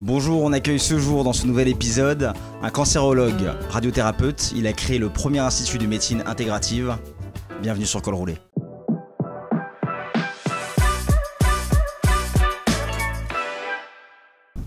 Bonjour, on accueille ce jour dans ce nouvel épisode un cancérologue radiothérapeute. Il a créé le premier institut de médecine intégrative. Bienvenue sur Col Roulé.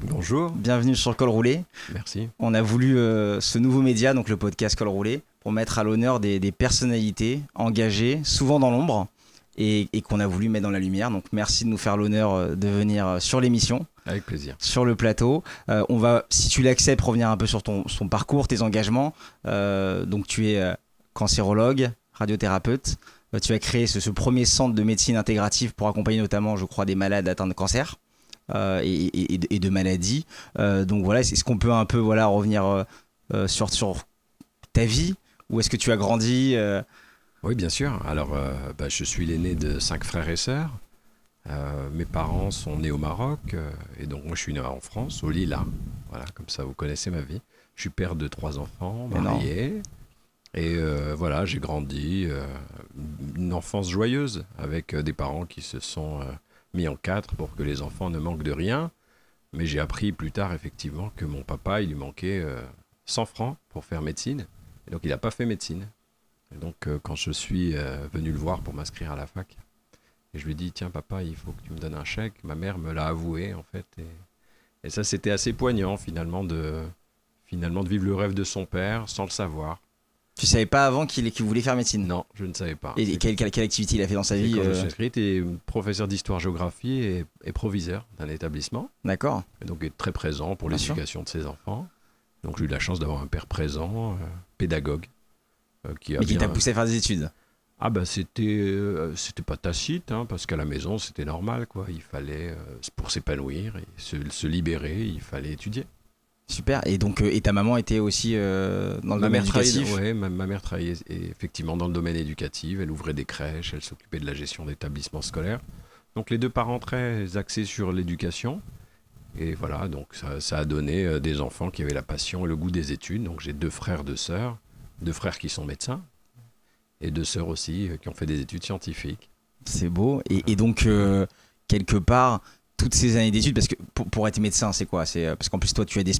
Bonjour. Bienvenue sur Col Roulé. Merci. On a voulu ce nouveau média, donc le podcast Col Roulé, pour mettre à l'honneur des personnalités engagées, souvent dans l'ombre, et qu'on a voulu mettre dans la lumière. Donc merci de nous faire l'honneur de venir sur l'émission. Avec plaisir. Sur le plateau. On va, si tu l'acceptes, revenir un peu sur ton parcours, tes engagements. Donc tu es cancérologue, radiothérapeute. Tu as créé ce premier centre de médecine intégrative pour accompagner notamment, je crois, des malades atteints de cancer et de maladies. Donc voilà, est-ce qu'on peut un peu revenir sur ta vie? Où est-ce que tu as grandi? Oui, bien sûr. Alors, je suis l'aîné de 5 frères et sœurs. Mes parents sont nés au Maroc et donc moi je suis né en France, au Lila. Voilà, comme ça vous connaissez ma vie. Je suis père de 3 enfants, marié. Et voilà, j'ai grandi une enfance joyeuse avec des parents qui se sont mis en quatre pour que les enfants ne manquent de rien. Mais j'ai appris plus tard effectivement que mon papa, il lui manquait 100 francs pour faire médecine. Et donc il n'a pas fait médecine. Et donc quand je suis venu le voir pour m'inscrire à la fac, et je lui ai dit, tiens papa, il faut que tu me donnes un chèque. Ma mère me l'a avoué en fait. Et ça c'était assez poignant finalement de vivre le rêve de son père sans le savoir. Tu savais pas avant qu'il voulait faire médecine? Non, je ne savais pas. Et quelle activité il a fait dans sa vie? Quand je suis inscrit, il était professeur d'histoire-géographie et proviseur d'un établissement. D'accord. Et donc il est très présent pour l'éducation de ses enfants. Donc j'ai eu la chance d'avoir un père présent, pédagogue. Qui t'a poussé à faire des études? Ah bah c'était pas tacite, hein, parce qu'à la maison c'était normal, quoi. Il fallait, pour s'épanouir et se libérer, il fallait étudier. Super. Et donc et ta maman était aussi dans le domaine éducatif? Oui, ma mère travaillait effectivement dans le domaine éducatif. Elle ouvrait des crèches, elle s'occupait de la gestion d'établissements scolaires. Donc les deux parents très axés sur l'éducation. Et voilà, donc ça a donné des enfants qui avaient la passion et le goût des études. Donc j'ai 2 frères, 2 sœurs, 2 frères qui sont médecins. Et 2 sœurs aussi qui ont fait des études scientifiques. C'est beau. Et donc, quelque part, toutes ces années d'études, parce que pour être médecin, c'est quoi? Parce qu'en plus, toi, tu as des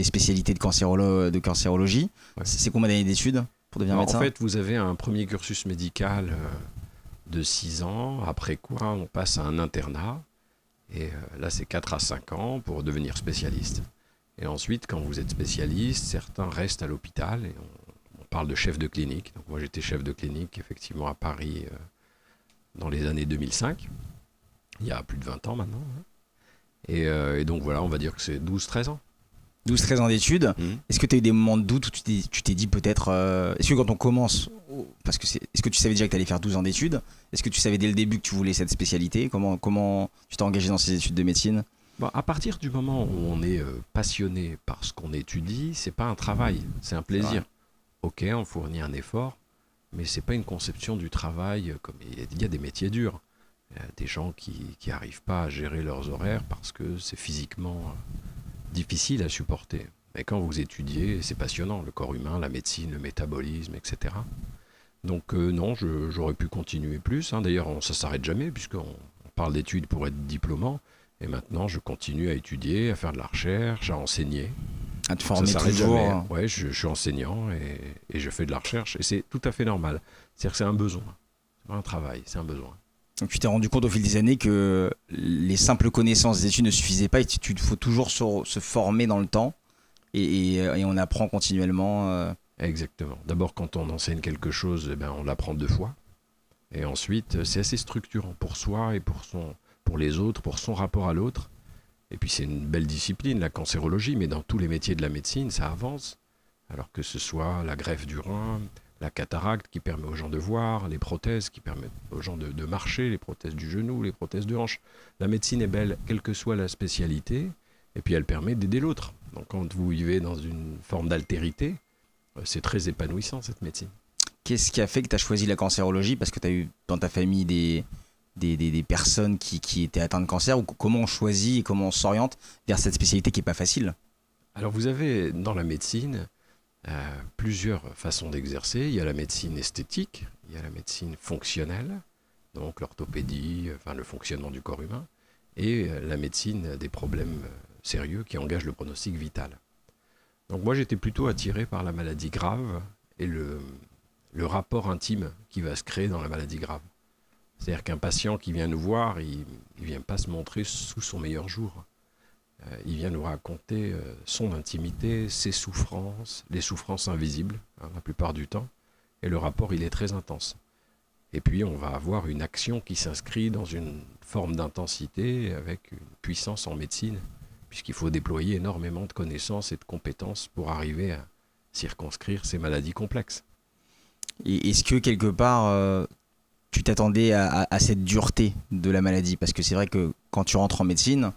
spécialités de cancérologie. Ouais. C'est combien d'années d'études pour devenir médecin? En fait, vous avez un premier cursus médical de 6 ans, après quoi on passe à un internat. Et là, c'est 4 à 5 ans pour devenir spécialiste. Et ensuite, quand vous êtes spécialiste, certains restent à l'hôpital et on parle de chef de clinique. Donc moi j'étais chef de clinique effectivement à Paris dans les années 2005, il y a plus de 20 ans maintenant. Et donc voilà, on va dire que c'est 12-13 ans. 12-13 ans d'études. Est-ce que tu as eu des moments de doute où tu t'es dit peut-être... est-ce que quand on commence, est-ce que tu savais déjà que tu allais faire 12 ans d'études? Est-ce que tu savais dès le début que tu voulais cette spécialité? Comment tu t'es engagé dans ces études de médecine? Bon, à partir du moment où on est passionné par ce qu'on étudie, c'est pas un travail, c'est un plaisir. Ok, on fournit un effort, mais c'est pas une conception du travail comme il y a des métiers durs. Il y a des gens qui n'arrivent pas à gérer leurs horaires parce que c'est physiquement difficile à supporter. Mais quand vous étudiez, c'est passionnant, le corps humain, la médecine, le métabolisme, etc. Donc non, j'aurais pu continuer plus. Hein. D'ailleurs, ça ne s'arrête jamais puisqu'on parle d'études pour être diplômant. Et maintenant, je continue à étudier, à faire de la recherche, à enseigner. À te former toujours. Ouais, je suis enseignant et je fais de la recherche. Et c'est tout à fait normal. C'est-à-dire que c'est un besoin. C'est pas un travail, c'est un besoin. Donc tu t'es rendu compte au fil des années que les simples connaissances des études ne suffisaient pas et il faut toujours se former dans le temps et on apprend continuellement. Exactement. D'abord, quand on enseigne quelque chose, on l'apprend 2 fois. Et ensuite, c'est assez structurant pour soi et pour les autres, pour son rapport à l'autre. Et puis c'est une belle discipline, la cancérologie, mais dans tous les métiers de la médecine, ça avance. Alors que ce soit la greffe du rein, la cataracte qui permet aux gens de voir, les prothèses qui permettent aux gens de marcher, les prothèses du genou, les prothèses de hanche. La médecine est belle, quelle que soit la spécialité, et puis elle permet d'aider l'autre. Donc quand vous vivez dans une forme d'altérité, c'est très épanouissant cette médecine. Qu'est-ce qui a fait que tu as choisi la cancérologie? Parce que tu as eu dans ta famille des personnes qui étaient atteintes de cancer, ou comment on choisit et comment on s'oriente vers cette spécialité qui n'est pas facile? Alors vous avez dans la médecine plusieurs façons d'exercer. Il y a la médecine esthétique, il y a la médecine fonctionnelle, donc l'orthopédie, le fonctionnement du corps humain, et la médecine des problèmes sérieux qui engagent le pronostic vital. Donc moi j'étais plutôt attiré par la maladie grave et le rapport intime qui va se créer dans la maladie grave. C'est-à-dire qu'un patient qui vient nous voir, il ne vient pas se montrer sous son meilleur jour. Il vient nous raconter son intimité, ses souffrances, les souffrances invisibles, la plupart du temps. Et le rapport, il est très intense. Et puis, on va avoir une action qui s'inscrit dans une forme d'intensité avec une puissance en médecine, puisqu'il faut déployer énormément de connaissances et de compétences pour arriver à circonscrire ces maladies complexes. Et est-ce que quelque part, tu t'attendais à cette dureté de la maladie? Parce que c'est vrai que quand tu rentres en médecine,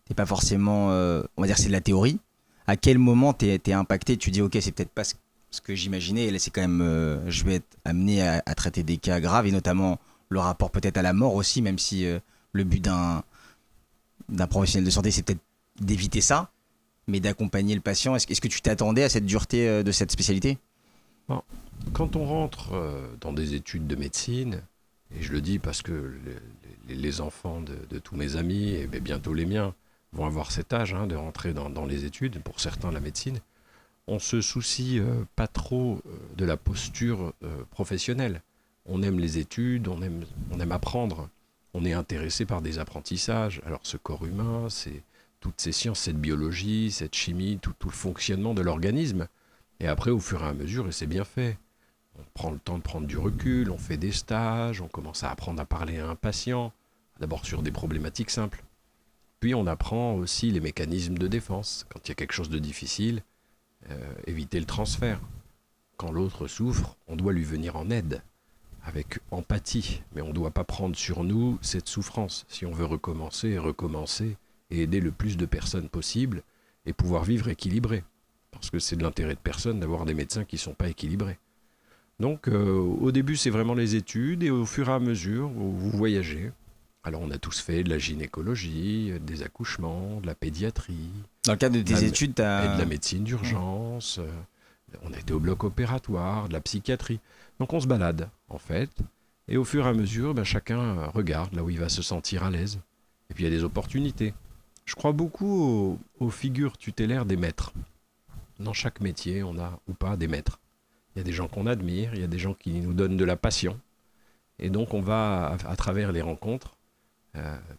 t'es pas forcément, on va dire c'est de la théorie. À quel moment t'es impacté? Tu dis ok, c'est peut-être pas ce que j'imaginais. Et là, c'est quand même, je vais être amené à traiter des cas graves et notamment le rapport peut-être à la mort aussi, même si le but d'un professionnel de santé, c'est peut-être d'éviter ça, mais d'accompagner le patient. Est-ce que tu t'attendais à cette dureté de cette spécialité? Bon, quand on rentre dans des études de médecine, et je le dis parce que les enfants de tous mes amis, et bientôt les miens, vont avoir cet âge de rentrer dans les études, pour certains la médecine, on se soucie pas trop de la posture professionnelle. On aime les études, on aime apprendre, on est intéressé par des apprentissages. Alors ce corps humain, c'est toutes ces sciences, cette biologie, cette chimie, tout le fonctionnement de l'organisme. Et après, au fur et à mesure, et c'est bien fait, on prend le temps de prendre du recul, on fait des stages, on commence à apprendre à parler à un patient, d'abord sur des problématiques simples. Puis on apprend aussi les mécanismes de défense. Quand il y a quelque chose de difficile, éviter le transfert. Quand l'autre souffre, on doit lui venir en aide, avec empathie. Mais on ne doit pas prendre sur nous cette souffrance, si on veut recommencer et aider le plus de personnes possible et pouvoir vivre équilibré. Parce que c'est de l'intérêt de personne d'avoir des médecins qui ne sont pas équilibrés. Donc au début c'est vraiment les études et au fur et à mesure vous voyagez. Alors on a tous fait de la gynécologie, des accouchements, de la pédiatrie. Dans le cadre de tes études, tu as... Et de la médecine d'urgence, on a été au bloc opératoire, de la psychiatrie. Donc on se balade en fait. Et au fur et à mesure, chacun regarde là où il va se sentir à l'aise. Et puis il y a des opportunités. Je crois beaucoup aux figures tutélaires des maîtres. Dans chaque métier, on a ou pas des maîtres. Il y a des gens qu'on admire, il y a des gens qui nous donnent de la passion. Et donc on va, à travers les rencontres,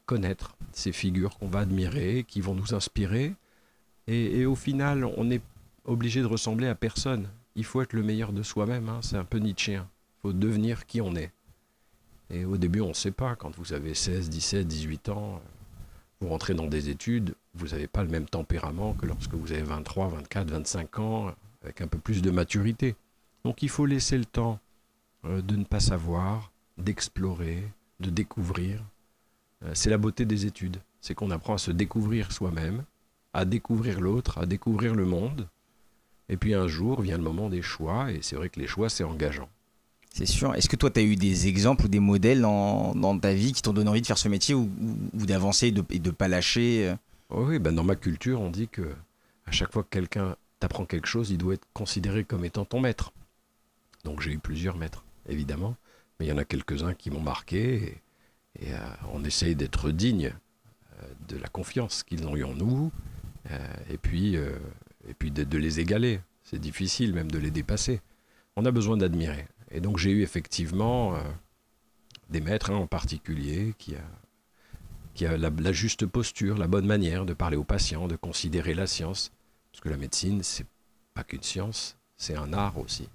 connaître ces figures qu'on va admirer, qui vont nous inspirer. Et au final, on n'est obligé de ressembler à personne. Il faut être le meilleur de soi-même, c'est un peu nietzschéen. Il faut devenir qui on est. Et au début, on ne sait pas. Quand vous avez 16, 17, 18 ans, vous rentrez dans des études, vous n'avez pas le même tempérament que lorsque vous avez 23, 24, 25 ans, avec un peu plus de maturité. Donc il faut laisser le temps de ne pas savoir, d'explorer, de découvrir. C'est la beauté des études. C'est qu'on apprend à se découvrir soi-même, à découvrir l'autre, à découvrir le monde. Et puis un jour vient le moment des choix, et c'est vrai que les choix, c'est engageant. C'est sûr. Est-ce que toi, tu as eu des exemples ou des modèles dans ta vie qui t'ont donné envie de faire ce métier ou d'avancer et de ne pas lâcher? Oui, dans ma culture, on dit que à chaque fois que quelqu'un t'apprend quelque chose, il doit être considéré comme étant ton maître. Donc j'ai eu plusieurs maîtres, évidemment, mais il y en a quelques-uns qui m'ont marqué, et on essaye d'être digne de la confiance qu'ils ont eue en nous, et puis de les égaler. C'est difficile même de les dépasser. On a besoin d'admirer. Et donc j'ai eu effectivement des maîtres en particulier qui a la juste posture, la bonne manière de parler aux patients, de considérer la science. Parce que la médecine, c'est pas qu'une science, c'est un art aussi.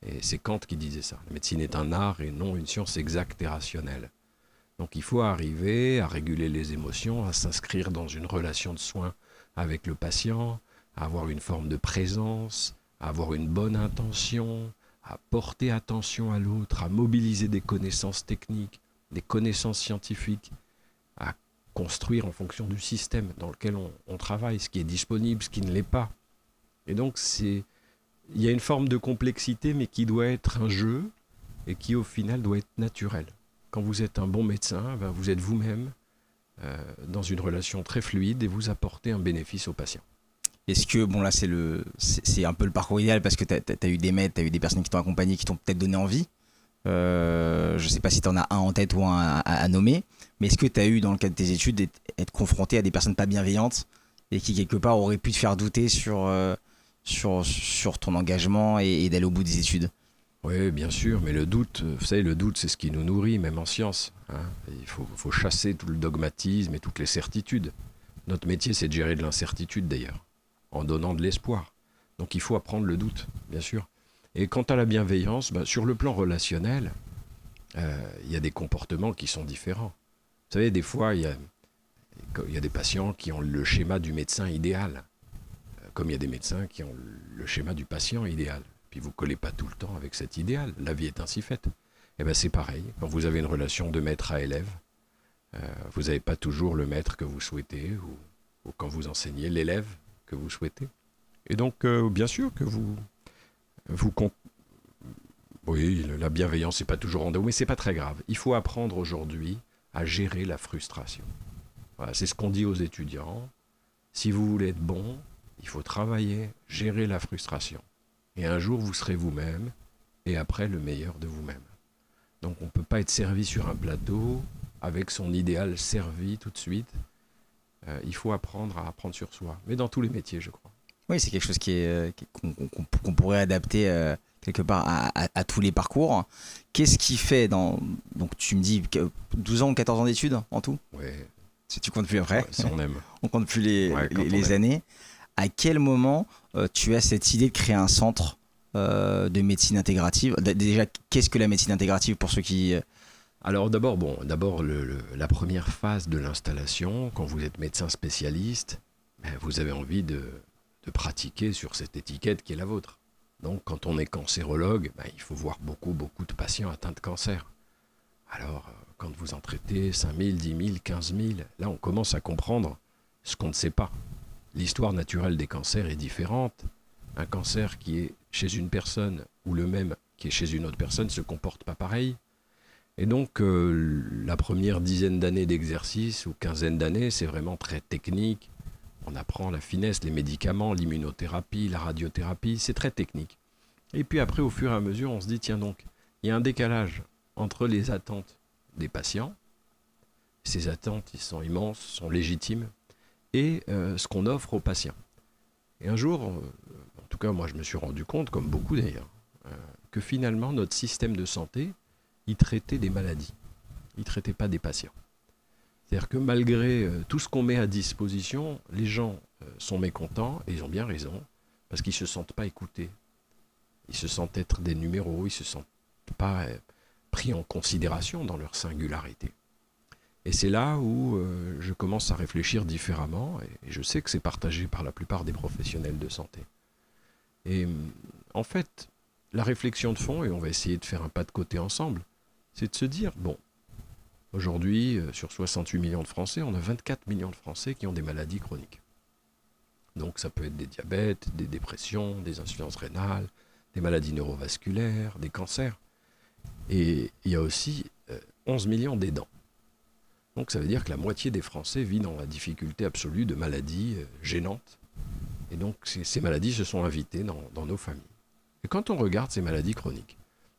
Et c'est Kant qui disait ça. La médecine est un art et non une science exacte et rationnelle. Donc il faut arriver à réguler les émotions, à s'inscrire dans une relation de soins avec le patient, à avoir une forme de présence, à avoir une bonne intention, à porter attention à l'autre, à mobiliser des connaissances techniques, des connaissances scientifiques, à construire en fonction du système dans lequel on travaille, ce qui est disponible, ce qui ne l'est pas. Et donc il y a une forme de complexité, mais qui doit être un jeu et qui au final doit être naturel. Quand vous êtes un bon médecin, vous êtes vous-même dans une relation très fluide et vous apportez un bénéfice au patient. Est-ce que, bon là c'est un peu le parcours idéal parce que tu as eu des maîtres, tu as eu des personnes qui t'ont accompagné, qui t'ont peut-être donné envie. Je ne sais pas si tu en as un en tête ou un à nommer, mais est-ce que tu as eu dans le cadre de tes études être confronté à des personnes pas bienveillantes et qui quelque part aurait pu te faire douter sur ton engagement et d'aller au bout des études. Oui, bien sûr, mais le doute, vous savez, le doute, c'est ce qui nous nourrit, même en science. Hein. Il faut chasser tout le dogmatisme et toutes les certitudes. Notre métier, c'est de gérer de l'incertitude, d'ailleurs, en donnant de l'espoir. Donc il faut apprendre le doute, bien sûr. Et quant à la bienveillance, sur le plan relationnel, il y a des comportements qui sont différents. Vous savez, des fois, il y a des patients qui ont le schéma du médecin idéal, comme il y a des médecins qui ont le schéma du patient idéal. Puis vous ne collez pas tout le temps avec cet idéal. La vie est ainsi faite. Et bien c'est pareil. Quand vous avez une relation de maître à élève, vous n'avez pas toujours le maître que vous souhaitez ou quand vous enseignez l'élève que vous souhaitez. Et donc, bien sûr que oui, la bienveillance, c'est pas toujours en dos, mais c'est pas très grave. Il faut apprendre aujourd'hui à gérer la frustration. Voilà, c'est ce qu'on dit aux étudiants. Si vous voulez être bon, il faut travailler, gérer la frustration. Et un jour, vous serez vous-même, et après, le meilleur de vous-même. Donc, on ne peut pas être servi sur un plateau, avec son idéal servi tout de suite. Il faut apprendre à apprendre sur soi. Mais dans tous les métiers, je crois. Oui, c'est quelque chose qu'on pourrait adapter quelque part à tous les parcours. Qu'est-ce qui fait donc tu me dis 12 ans ou 14 ans d'études en tout? Oui. Si tu comptes plus après. Ouais, ça, on aime. On compte plus les années. À quel moment tu as cette idée de créer un centre de médecine intégrative? Déjà, qu'est-ce que la médecine intégrative pour ceux qui... Alors d'abord, la première phase de l'installation, quand vous êtes médecin spécialiste, vous avez envie de pratiquer sur cette étiquette qui est la vôtre. Donc quand on est cancérologue, il faut voir beaucoup de patients atteints de cancer. Alors quand vous en traitez 5 000, 10 000, 15 000, là on commence à comprendre ce qu'on ne sait pas. L'histoire naturelle des cancers est différente. Un cancer qui est chez une personne ou le même qui est chez une autre personne ne se comporte pas pareil. Et donc la première dizaine d'années d'exercice ou quinzaine d'années, c'est vraiment très technique. On apprend la finesse, les médicaments, l'immunothérapie, la radiothérapie, c'est très technique. Et puis après, au fur et à mesure, on se dit, tiens donc, il y a un décalage entre les attentes des patients, ces attentes, ils sont immenses, sont légitimes, et ce qu'on offre aux patients. Et un jour, en tout cas moi je me suis rendu compte, comme beaucoup d'ailleurs, que finalement notre système de santé, il traitait des maladies, il ne traitait pas des patients. C'est-à-dire que malgré tout ce qu'on met à disposition, les gens sont mécontents, et ils ont bien raison, parce qu'ils ne se sentent pas écoutés. Ils se sentent être des numéros, ils ne se sentent pas pris en considération dans leur singularité. Et c'est là où je commence à réfléchir différemment, et je sais que c'est partagé par la plupart des professionnels de santé. Et en fait, la réflexion de fond, et on va essayer de faire un pas de côté ensemble, c'est de se dire, bon, aujourd'hui, sur 68 millions de Français, on a 24 millions de Français qui ont des maladies chroniques. Donc ça peut être des diabètes, des dépressions, des insuffisances rénales, des maladies neurovasculaires, des cancers. Et il y a aussi 11 millions d'aidants. Donc ça veut dire que la moitié des Français vit dans la difficulté absolue de maladies gênantes. Et donc ces maladies se sont invitées dans nos familles. Et quand on regarde ces maladies chroniques,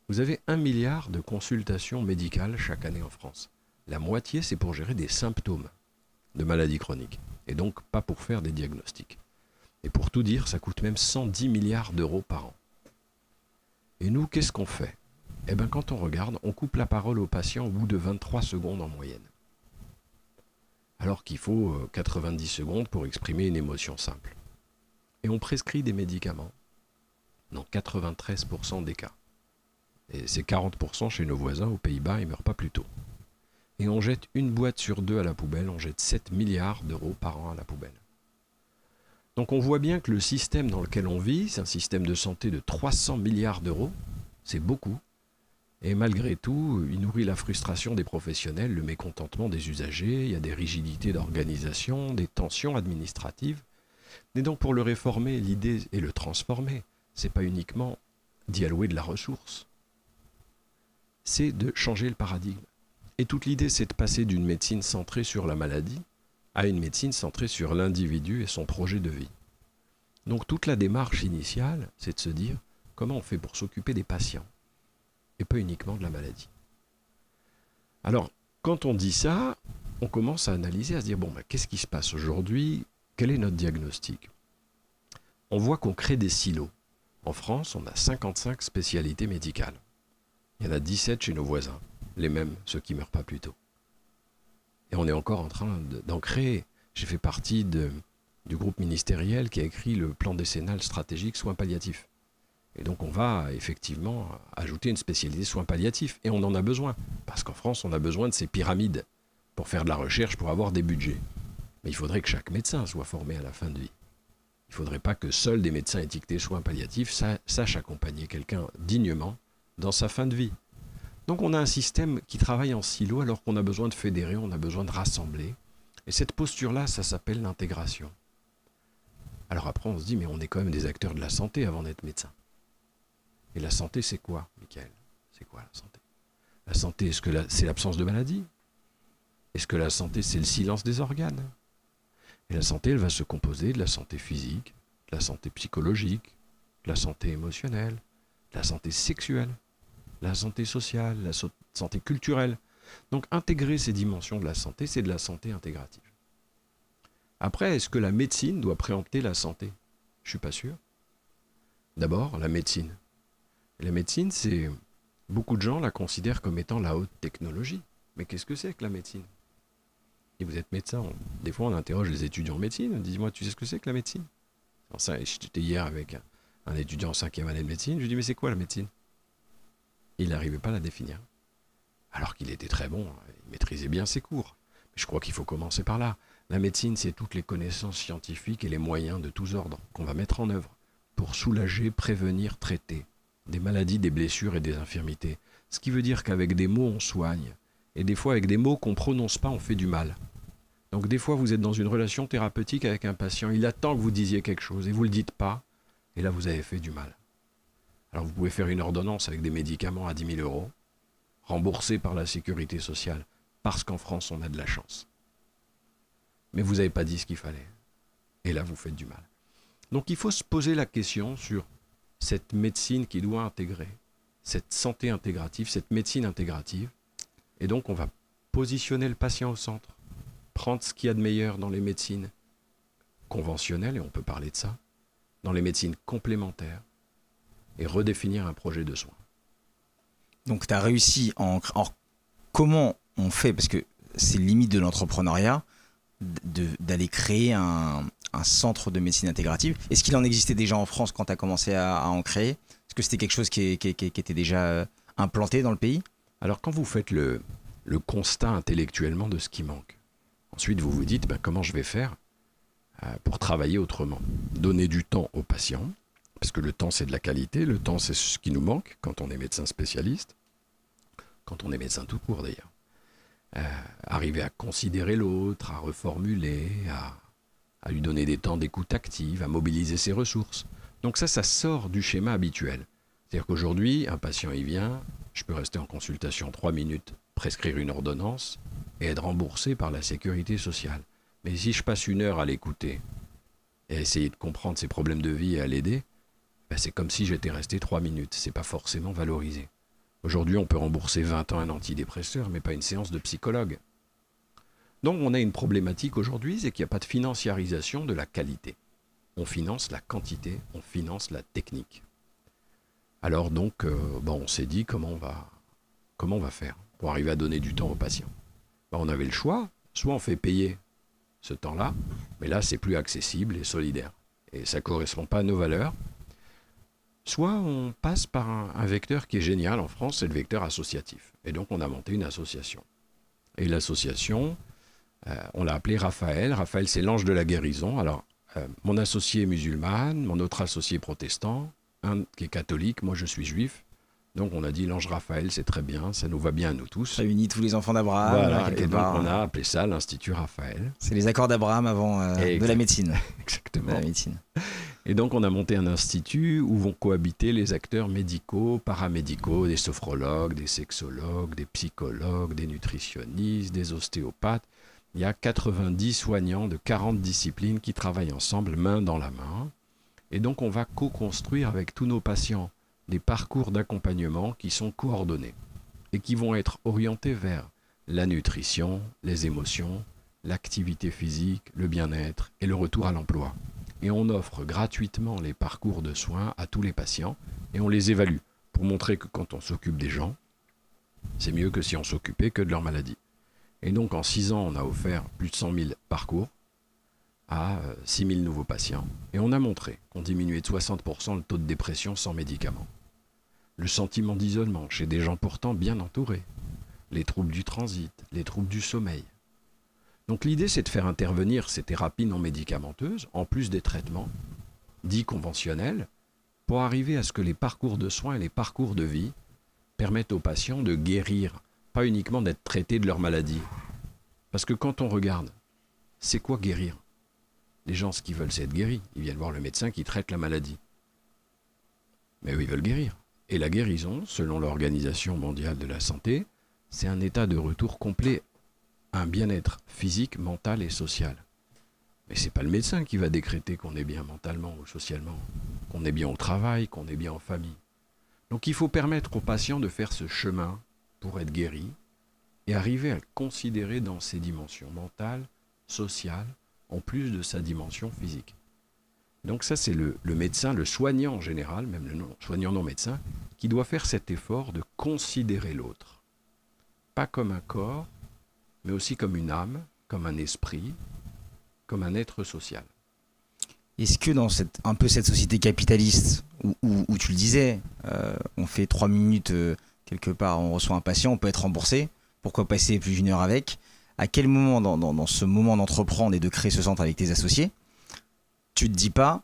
vous avez 1 milliard de consultations médicales chaque année en France. La moitié, c'est pour gérer des symptômes de maladies chroniques. Et donc pas pour faire des diagnostics. Et pour tout dire, ça coûte même 110 milliards d'euros par an. Et nous, qu'est-ce qu'on fait? Eh bien, quand on regarde, on coupe la parole aux patients au bout de 23 secondes en moyenne. Alors qu'il faut 90 secondes pour exprimer une émotion simple. Et on prescrit des médicaments dans 93% des cas. Et c'est 40% chez nos voisins, aux Pays-Bas, ils ne meurent pas plus tôt. Et on jette une boîte sur 2 à la poubelle, on jette 7 milliards d'euros par an à la poubelle. Donc on voit bien que le système dans lequel on vit, c'est un système de santé de 300 milliards d'euros, c'est beaucoup. Et malgré tout, il nourrit la frustration des professionnels, le mécontentement des usagers, il y a des rigidités d'organisation, des tensions administratives. Et donc pour le réformer, l'idée est le transformer. C'est pas uniquement d'y allouer de la ressource. C'est de changer le paradigme. Et toute l'idée, c'est de passer d'une médecine centrée sur la maladie à une médecine centrée sur l'individu et son projet de vie. Donc toute la démarche initiale, c'est de se dire comment on fait pour s'occuper des patients et pas uniquement de la maladie. Alors, quand on dit ça, on commence à analyser, à se dire, bon, qu'est-ce qui se passe aujourd'hui? quel est notre diagnostic? On voit qu'on crée des silos. En France, on a 55 spécialités médicales. Il y en a 17 chez nos voisins, les mêmes, ceux qui ne meurent pas plus tôt. Et on est encore en train d'en créer. J'ai fait partie du groupe ministériel qui a écrit le plan décennal stratégique soins palliatifs. Et donc on va effectivement ajouter une spécialité soins palliatifs. Et on en a besoin, parce qu'en France, on a besoin de ces pyramides pour faire de la recherche, pour avoir des budgets. Mais il faudrait que chaque médecin soit formé à la fin de vie. Il ne faudrait pas que seuls des médecins étiquetés soins palliatifs sachent accompagner quelqu'un dignement dans sa fin de vie. Donc on a un système qui travaille en silo alors qu'on a besoin de fédérer, on a besoin de rassembler. Et cette posture-là, ça s'appelle l'intégration. Alors après, on se dit, mais on est quand même des acteurs de la santé avant d'être médecin. Et la santé, c'est quoi, Michael? C'est quoi la santé? La santé, est-ce que c'est l'absence de maladie? Est-ce que la santé, c'est le silence des organes? Et la santé, elle va se composer de la santé physique, de la santé psychologique, de la santé émotionnelle, de la santé sexuelle, de la santé sociale, de la santé culturelle. Donc intégrer ces dimensions de la santé, c'est de la santé intégrative. Après, est-ce que la médecine doit préempter la santé? Je ne suis pas sûr. D'abord, la médecine. Et la médecine, beaucoup de gens la considèrent comme étant la haute technologie. Mais qu'est-ce que c'est que la médecine? Et vous êtes médecin, des fois on interroge les étudiants en médecine, on dit dis-moi, tu sais ce que c'est que la médecine? J'étais hier avec un étudiant en 5e année de médecine, je lui dis mais c'est quoi la médecine? Il n'arrivait pas à la définir. Alors qu'il était très bon, il maîtrisait bien ses cours. Mais je crois qu'il faut commencer par là. La médecine, c'est toutes les connaissances scientifiques et les moyens de tous ordres qu'on va mettre en œuvre pour soulager, prévenir, traiter des maladies, des blessures et des infirmités. Ce qui veut dire qu'avec des mots, on soigne. Et des fois, avec des mots qu'on ne prononce pas, on fait du mal. Donc des fois, vous êtes dans une relation thérapeutique avec un patient, il attend que vous disiez quelque chose et vous ne le dites pas, et là, vous avez fait du mal. Alors vous pouvez faire une ordonnance avec des médicaments à 10 000 €, remboursés par la sécurité sociale, parce qu'en France, on a de la chance. Mais vous n'avez pas dit ce qu'il fallait. Et là, vous faites du mal. Donc il faut se poser la question sur cette médecine qui doit intégrer, cette santé intégrative, cette médecine intégrative. Et donc on va positionner le patient au centre, prendre ce qu'il y a de meilleur dans les médecines conventionnelles, et on peut parler de ça, dans les médecines complémentaires, et redéfinir un projet de soins. Donc tu as réussi comment on fait, parce que c'est limite de l'entrepreneuriat, d'aller créer un centre de médecine intégrative. Est-ce qu'il en existait déjà en France quand tu as commencé à en créer? Est-ce que c'était quelque chose qui était déjà implanté dans le pays? Alors quand vous faites le constat intellectuellement de ce qui manque, ensuite vous vous dites comment je vais faire pour travailler autrement. Donner du temps aux patients, parce que le temps c'est de la qualité, le temps c'est ce qui nous manque quand on est médecin spécialiste, quand on est médecin tout court d'ailleurs. Arriver à considérer l'autre, à reformuler, à lui donner des temps d'écoute active, à mobiliser ses ressources. Donc ça sort du schéma habituel. C'est-à-dire qu'aujourd'hui, un patient il vient, je peux rester en consultation 3 minutes, prescrire une ordonnance et être remboursé par la sécurité sociale. Mais si je passe 1 heure à l'écouter et à essayer de comprendre ses problèmes de vie et à l'aider, c'est comme si j'étais resté 3 minutes. C'est pas forcément valorisé. Aujourd'hui, on peut rembourser 20 ans un antidépresseur, mais pas une séance de psychologue. Donc on a une problématique aujourd'hui, c'est qu'il n'y a pas de financiarisation de la qualité. On finance la quantité, on finance la technique. Alors donc, on s'est dit comment on va faire pour arriver à donner du temps aux patients. On avait le choix, soit on fait payer ce temps-là, mais là c'est plus accessible et solidaire. Et ça ne correspond pas à nos valeurs. Soit on passe par un vecteur qui est génial en France, c'est le vecteur associatif. Et donc on a monté une association. Et l'association, on l'a appelée Raphaël. Raphaël, c'est l'ange de la guérison. Alors, mon associé est musulmane, mon autre associé est protestant, un qui est catholique, moi je suis juif. Donc on a dit l'ange Raphaël, c'est très bien, ça nous va bien à nous tous. Ça unit tous les enfants d'Abraham. Voilà, et donc on a appelé ça l'Institut Raphaël. C'est les accords d'Abraham avant de la médecine. Exactement. De la médecine. Et donc on a monté un institut où vont cohabiter les acteurs médicaux, paramédicaux, des sophrologues, des sexologues, des psychologues, des nutritionnistes, des ostéopathes. Il y a 90 soignants de 40 disciplines qui travaillent ensemble, main dans la main. Et donc on va co-construire avec tous nos patients des parcours d'accompagnement qui sont coordonnés et qui vont être orientés vers la nutrition, les émotions, l'activité physique, le bien-être et le retour à l'emploi. Et on offre gratuitement les parcours de soins à tous les patients et on les évalue pour montrer que quand on s'occupe des gens, c'est mieux que si on s'occupait que de leur maladie. Et donc en 6 ans, on a offert plus de 100 000 parcours à 6 000 nouveaux patients et on a montré qu'on diminuait de 60% le taux de dépression sans médicaments. Le sentiment d'isolement chez des gens pourtant bien entourés, les troubles du transit, les troubles du sommeil. Donc l'idée, c'est de faire intervenir ces thérapies non médicamenteuses, en plus des traitements dits conventionnels, pour arriver à ce que les parcours de soins et les parcours de vie permettent aux patients de guérir, pas uniquement d'être traités de leur maladie. Parce que quand on regarde, c'est quoi guérir? Les gens, ce qu'ils veulent, c'est être guéris. Ils viennent voir le médecin qui traite la maladie. Mais eux, ils veulent guérir. Et la guérison, selon l'Organisation mondiale de la santé, c'est un état de retour complet à un bien-être physique, mental et social. Mais ce n'est pas le médecin qui va décréter qu'on est bien mentalement ou socialement, qu'on est bien au travail, qu'on est bien en famille. Donc il faut permettre aux patients de faire ce chemin pour être guéris et arriver à le considérer dans ses dimensions mentales, sociales, en plus de sa dimension physique. Donc ça, c'est le médecin, le soignant en général, même le soignant non médecin, qui doit faire cet effort de considérer l'autre. Pas comme un corps, mais aussi comme une âme, comme un esprit, comme un être social. Est-ce que dans un peu cette société capitaliste où tu le disais, on fait 3 minutes quelque part, on reçoit un patient, on peut être remboursé, pourquoi passer plus d'une heure avec? À quel moment dans ce moment d'entreprendre et de créer ce centre avec tes associés, tu te dis pas,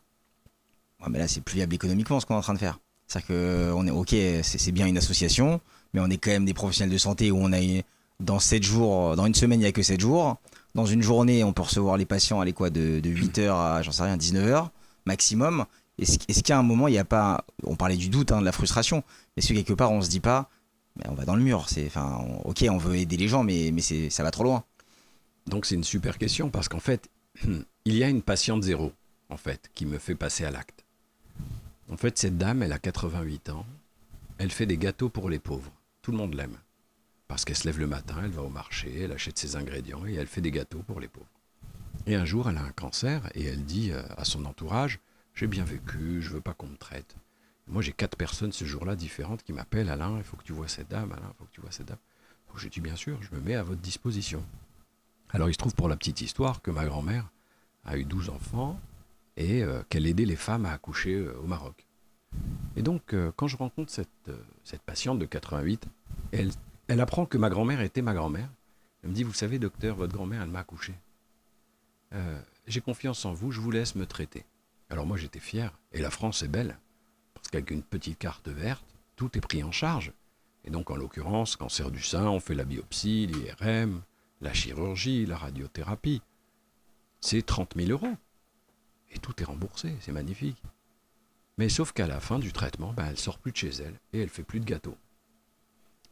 ouais, mais là c'est plus viable économiquement ce qu'on est en train de faire. C'est-à-dire que on est ok, c'est bien une association, mais on est quand même des professionnels de santé où on a dans 7 jours, dans une semaine il n'y a que 7 jours. Dans une journée, on peut recevoir les patients de 8h à, j'en sais rien, 19h maximum. Est-ce qu'à un moment, il n'y a pas... On parlait du doute, de la frustration. Mais est-ce que quelque part, on ne se dit pas, mais on va dans le mur. Ok, on veut aider les gens, mais ça va trop loin. Donc c'est une super question parce qu'en fait, il y a une patiente zéro, en fait, qui me fait passer à l'acte. En fait, cette dame, elle a 88 ans. Elle fait des gâteaux pour les pauvres. Tout le monde l'aime. Parce qu'elle se lève le matin, elle va au marché, elle achète ses ingrédients et elle fait des gâteaux pour les pauvres. Et un jour, elle a un cancer et elle dit à son entourage, j'ai bien vécu, je veux pas qu'on me traite. Moi, j'ai 4 personnes ce jour-là différentes qui m'appellent, Alain, il faut que tu vois cette dame, Alain, il faut que tu vois cette dame. Donc j'ai dit, bien sûr, je me mets à votre disposition. Alors il se trouve pour la petite histoire que ma grand-mère a eu 12 enfants et qu'elle aidait les femmes à accoucher au Maroc. Et donc, quand je rencontre cette patiente de 88, elle apprend que ma grand-mère était ma grand-mère. Elle me dit, vous savez, docteur, votre grand-mère, elle m'a accouché. J'ai confiance en vous, je vous laisse me traiter. Alors moi, j'étais fier. Et la France est belle. Parce qu'avec une petite carte verte, tout est pris en charge. Et donc, en l'occurrence, cancer du sein, on fait la biopsie, l'IRM, la chirurgie, la radiothérapie. C'est 30 000 €. Et tout est remboursé, c'est magnifique. Mais sauf qu'à la fin du traitement, elle sort plus de chez elle et elle fait plus de gâteaux.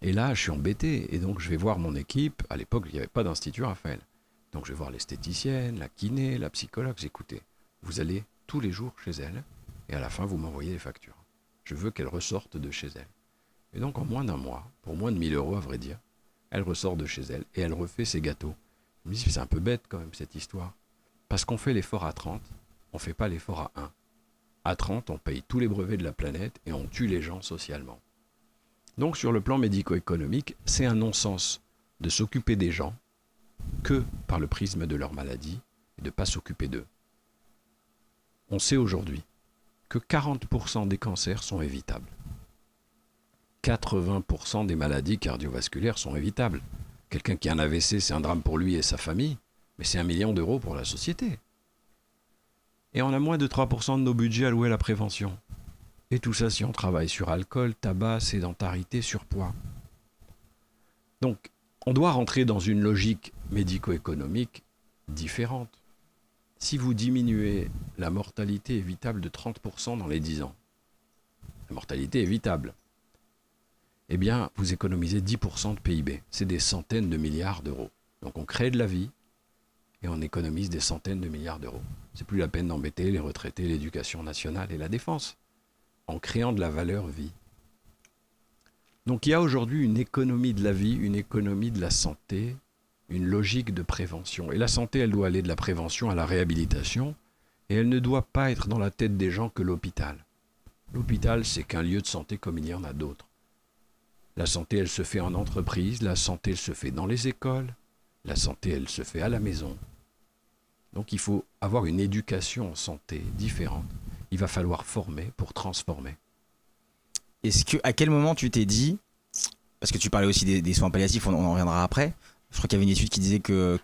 Et là, je suis embêté. Et donc, je vais voir mon équipe. À l'époque, il n'y avait pas d'Institut Raphaël. Donc, je vais voir l'esthéticienne, la kiné, la psychologue. Écoutez, vous allez tous les jours chez elle. Et à la fin, vous m'envoyez les factures. Je veux qu'elle ressorte de chez elle. Et donc, en moins d'un mois, pour moins de 1 000 € à vrai dire, elle ressort de chez elle et elle refait ses gâteaux. Je me dis, c'est un peu bête quand même cette histoire. Parce qu'on fait l'effort à 30, on ne fait pas l'effort à 1. À 30, on paye tous les brevets de la planète et on tue les gens socialement. Donc sur le plan médico-économique, c'est un non-sens de s'occuper des gens que par le prisme de leur maladie et de ne pas s'occuper d'eux. On sait aujourd'hui que 40% des cancers sont évitables. 80% des maladies cardiovasculaires sont évitables. Quelqu'un qui a un AVC, c'est un drame pour lui et sa famille, mais c'est 1 million d'euros pour la société. Et on a moins de 3% de nos budgets alloués à la prévention. Et tout ça si on travaille sur alcool, tabac, sédentarité, surpoids. Donc, on doit rentrer dans une logique médico-économique différente. Si vous diminuez la mortalité évitable de 30% dans les 10 ans, la mortalité évitable, eh bien, vous économisez 10% de PIB. C'est des centaines de milliards d'euros. Donc, on crée de la vie et on économise des centaines de milliards d'euros. C'est plus la peine d'embêter les retraités, l'éducation nationale et la défense, en créant de la valeur vie. Donc il y a aujourd'hui une économie de la vie, une économie de la santé, une logique de prévention. Et la santé, elle doit aller de la prévention à la réhabilitation, et elle ne doit pas être dans la tête des gens que l'hôpital. L'hôpital, c'est qu'un lieu de santé comme il y en a d'autres. La santé, elle se fait en entreprise, la santé, elle se fait dans les écoles, la santé, elle se fait à la maison. Donc il faut avoir une éducation en santé différente. Il va falloir former pour transformer. À quel moment tu t'es dit, parce que tu parlais aussi des soins palliatifs, on en reviendra après. Je crois qu'il y avait une étude qui disait que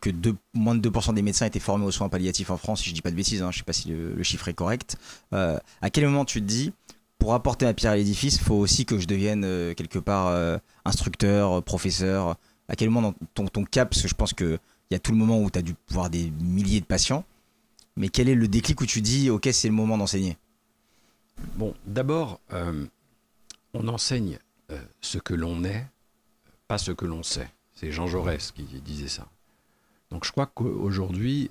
moins de 2% des médecins étaient formés aux soins palliatifs en France, si je dis pas de bêtises, hein, je sais pas si le chiffre est correct. À quel moment tu te dis, pour apporter ma pierre à l'édifice, il faut aussi que je devienne quelque part instructeur, professeur. À quel moment dans ton cap, parce que je pense qu'il y a tout le moment où tu as dû voir des milliers de patients, mais quel est le déclic où tu dis, ok, c'est le moment d'enseigner? Bon, d'abord, on enseigne ce que l'on est, pas ce que l'on sait. C'est Jean Jaurès qui disait ça. Donc je crois qu'aujourd'hui,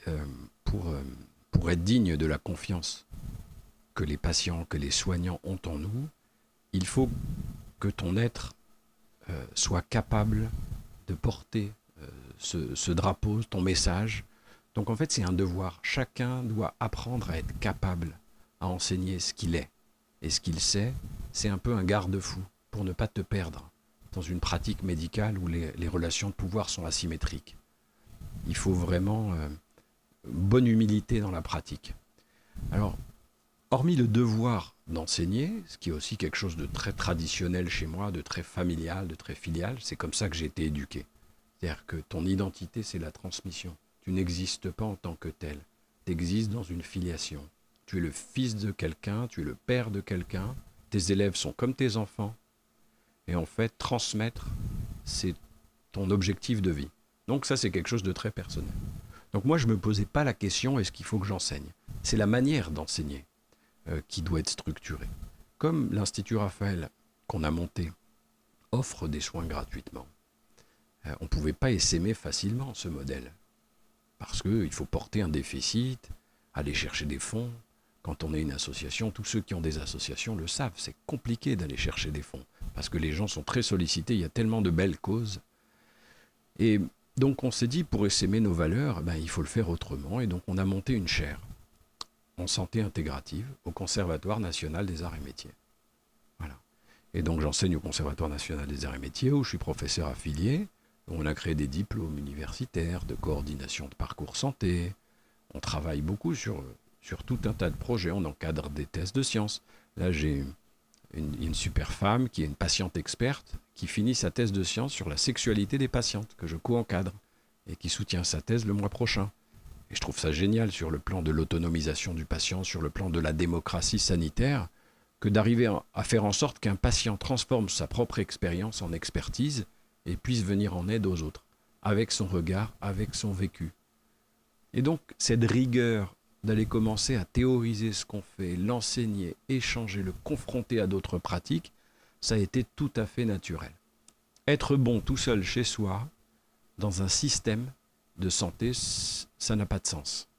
pour être digne de la confiance que les patients, que les soignants ont en nous, il faut que ton être soit capable de porter ce drapeau, ton message. Donc en fait, c'est un devoir. Chacun doit apprendre à être capable à enseigner ce qu'il est. Et ce qu'il sait, c'est un peu un garde-fou pour ne pas te perdre dans une pratique médicale où les relations de pouvoir sont asymétriques. Il faut vraiment bonne humilité dans la pratique. Alors, hormis le devoir d'enseigner, ce qui est aussi quelque chose de très traditionnel chez moi, de très familial, de très filial, c'est comme ça que j'ai été éduqué. C'est-à-dire que ton identité, c'est la transmission. Tu n'existes pas en tant que tel. Tu existes dans une filiation. Tu es le fils de quelqu'un, tu es le père de quelqu'un. Tes élèves sont comme tes enfants. Et en fait, transmettre, c'est ton objectif de vie. Donc ça, c'est quelque chose de très personnel. Donc moi, je ne me posais pas la question, est-ce qu'il faut que j'enseigne? C'est la manière d'enseigner qui doit être structurée. Comme l'Institut Raphaël, qu'on a monté, offre des soins gratuitement, on ne pouvait pas essaimer facilement ce modèle. Parce qu'il faut porter un déficit, aller chercher des fonds. Quand on est une association, tous ceux qui ont des associations le savent, c'est compliqué d'aller chercher des fonds. Parce que les gens sont très sollicités, il y a tellement de belles causes. Et donc on s'est dit, pour essaimer nos valeurs, il faut le faire autrement. Et donc on a monté une chaire en santé intégrative au Conservatoire national des arts et métiers. Voilà. Et donc j'enseigne au Conservatoire national des arts et métiers, où je suis professeur affilié. On a créé des diplômes universitaires de coordination de parcours santé. On travaille beaucoup sur tout un tas de projets. On encadre des thèses de sciences. Là, j'ai une super femme qui est une patiente experte qui finit sa thèse de sciences sur la sexualité des patientes, que je co-encadre, et qui soutient sa thèse le mois prochain. Et je trouve ça génial sur le plan de l'autonomisation du patient, sur le plan de la démocratie sanitaire, que d'arriver à faire en sorte qu'un patient transforme sa propre expérience en expertise et puisse venir en aide aux autres, avec son regard, avec son vécu. Et donc, cette rigueur d'aller commencer à théoriser ce qu'on fait, l'enseigner, échanger, le confronter à d'autres pratiques, ça a été tout à fait naturel. Être bon tout seul chez soi, dans un système de santé, ça n'a pas de sens.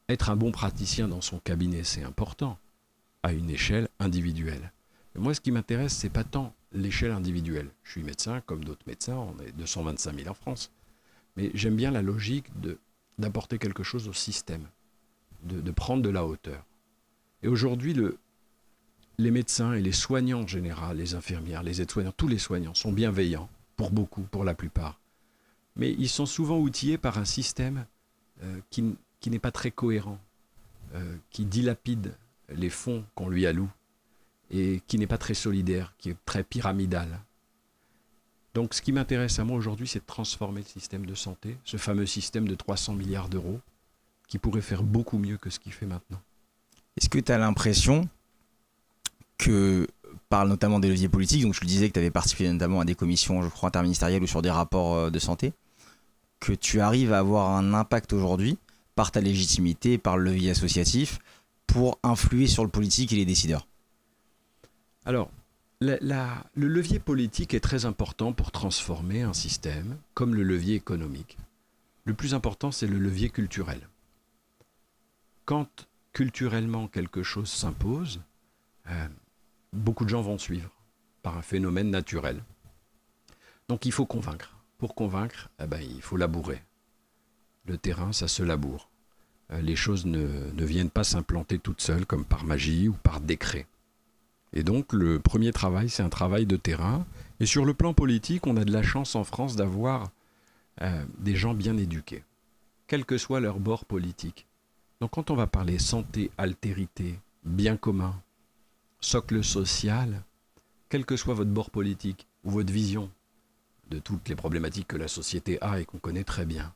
Être un bon praticien dans son cabinet, c'est important, à une échelle individuelle. Mais moi, ce qui m'intéresse, c'est pas tant l'échelle individuelle. Je suis médecin, comme d'autres médecins, on est 225 000 en France. Mais j'aime bien la logique d'apporter quelque chose au système, de prendre de la hauteur. Et aujourd'hui, les médecins et les soignants en général, les infirmières, les aides-soignants, tous les soignants sont bienveillants, pour beaucoup, pour la plupart. Mais ils sont souvent outillés par un système qui n'est pas très cohérent, qui dilapide les fonds qu'on lui alloue et qui n'est pas très solidaire, qui est très pyramidal. Donc ce qui m'intéresse à moi aujourd'hui, c'est de transformer le système de santé, ce fameux système de 300 milliards d'euros, qui pourrait faire beaucoup mieux que ce qu'il fait maintenant. Est-ce que tu as l'impression que, parle notamment des leviers politiques, donc je le disais que tu avais participé notamment à des commissions, je crois, interministérielles ou sur des rapports de santé, que tu arrives à avoir un impact aujourd'hui, par ta légitimité, par le levier associatif, pour influer sur le politique et les décideurs? Alors, le levier politique est très important pour transformer un système, comme le levier économique. Le plus important, c'est le levier culturel. Quand culturellement quelque chose s'impose, beaucoup de gens vont suivre par un phénomène naturel. Donc il faut convaincre. pour convaincre, il faut labourer. Le terrain, ça se laboure. Les choses ne viennent pas s'implanter toutes seules, comme par magie ou par décret. Et donc, le premier travail, c'est un travail de terrain. Et sur le plan politique, on a de la chance en France d'avoir des gens bien éduqués, quel que soit leur bord politique. Donc, quand on va parler santé, altérité, bien commun, socle social, quel que soit votre bord politique ou votre vision de toutes les problématiques que la société a et qu'on connaît très bien,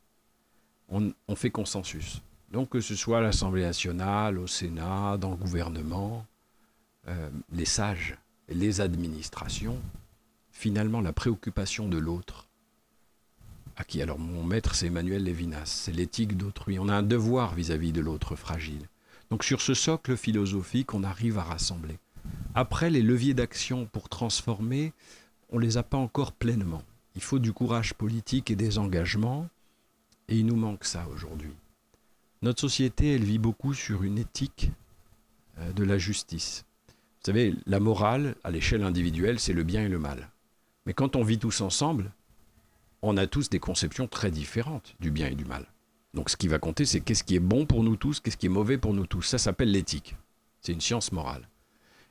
on fait consensus. Donc, que ce soit à l'Assemblée nationale, au Sénat, dans le gouvernement, les sages, les administrations, finalement, la préoccupation de l'autre, à qui, alors mon maître, c'est Emmanuel Lévinas, c'est l'éthique d'autrui. On a un devoir vis-à-vis de l'autre fragile. Donc, sur ce socle philosophique, on arrive à rassembler. Après, les leviers d'action pour transformer, on ne les a pas encore pleinement. Il faut du courage politique et des engagements, et il nous manque ça aujourd'hui. Notre société, elle vit beaucoup sur une éthique de la justice. Vous savez, la morale, à l'échelle individuelle, c'est le bien et le mal. Mais quand on vit tous ensemble, on a tous des conceptions très différentes du bien et du mal. Donc ce qui va compter, c'est qu'est-ce qui est bon pour nous tous, qu'est-ce qui est mauvais pour nous tous. Ça s'appelle l'éthique. C'est une science morale.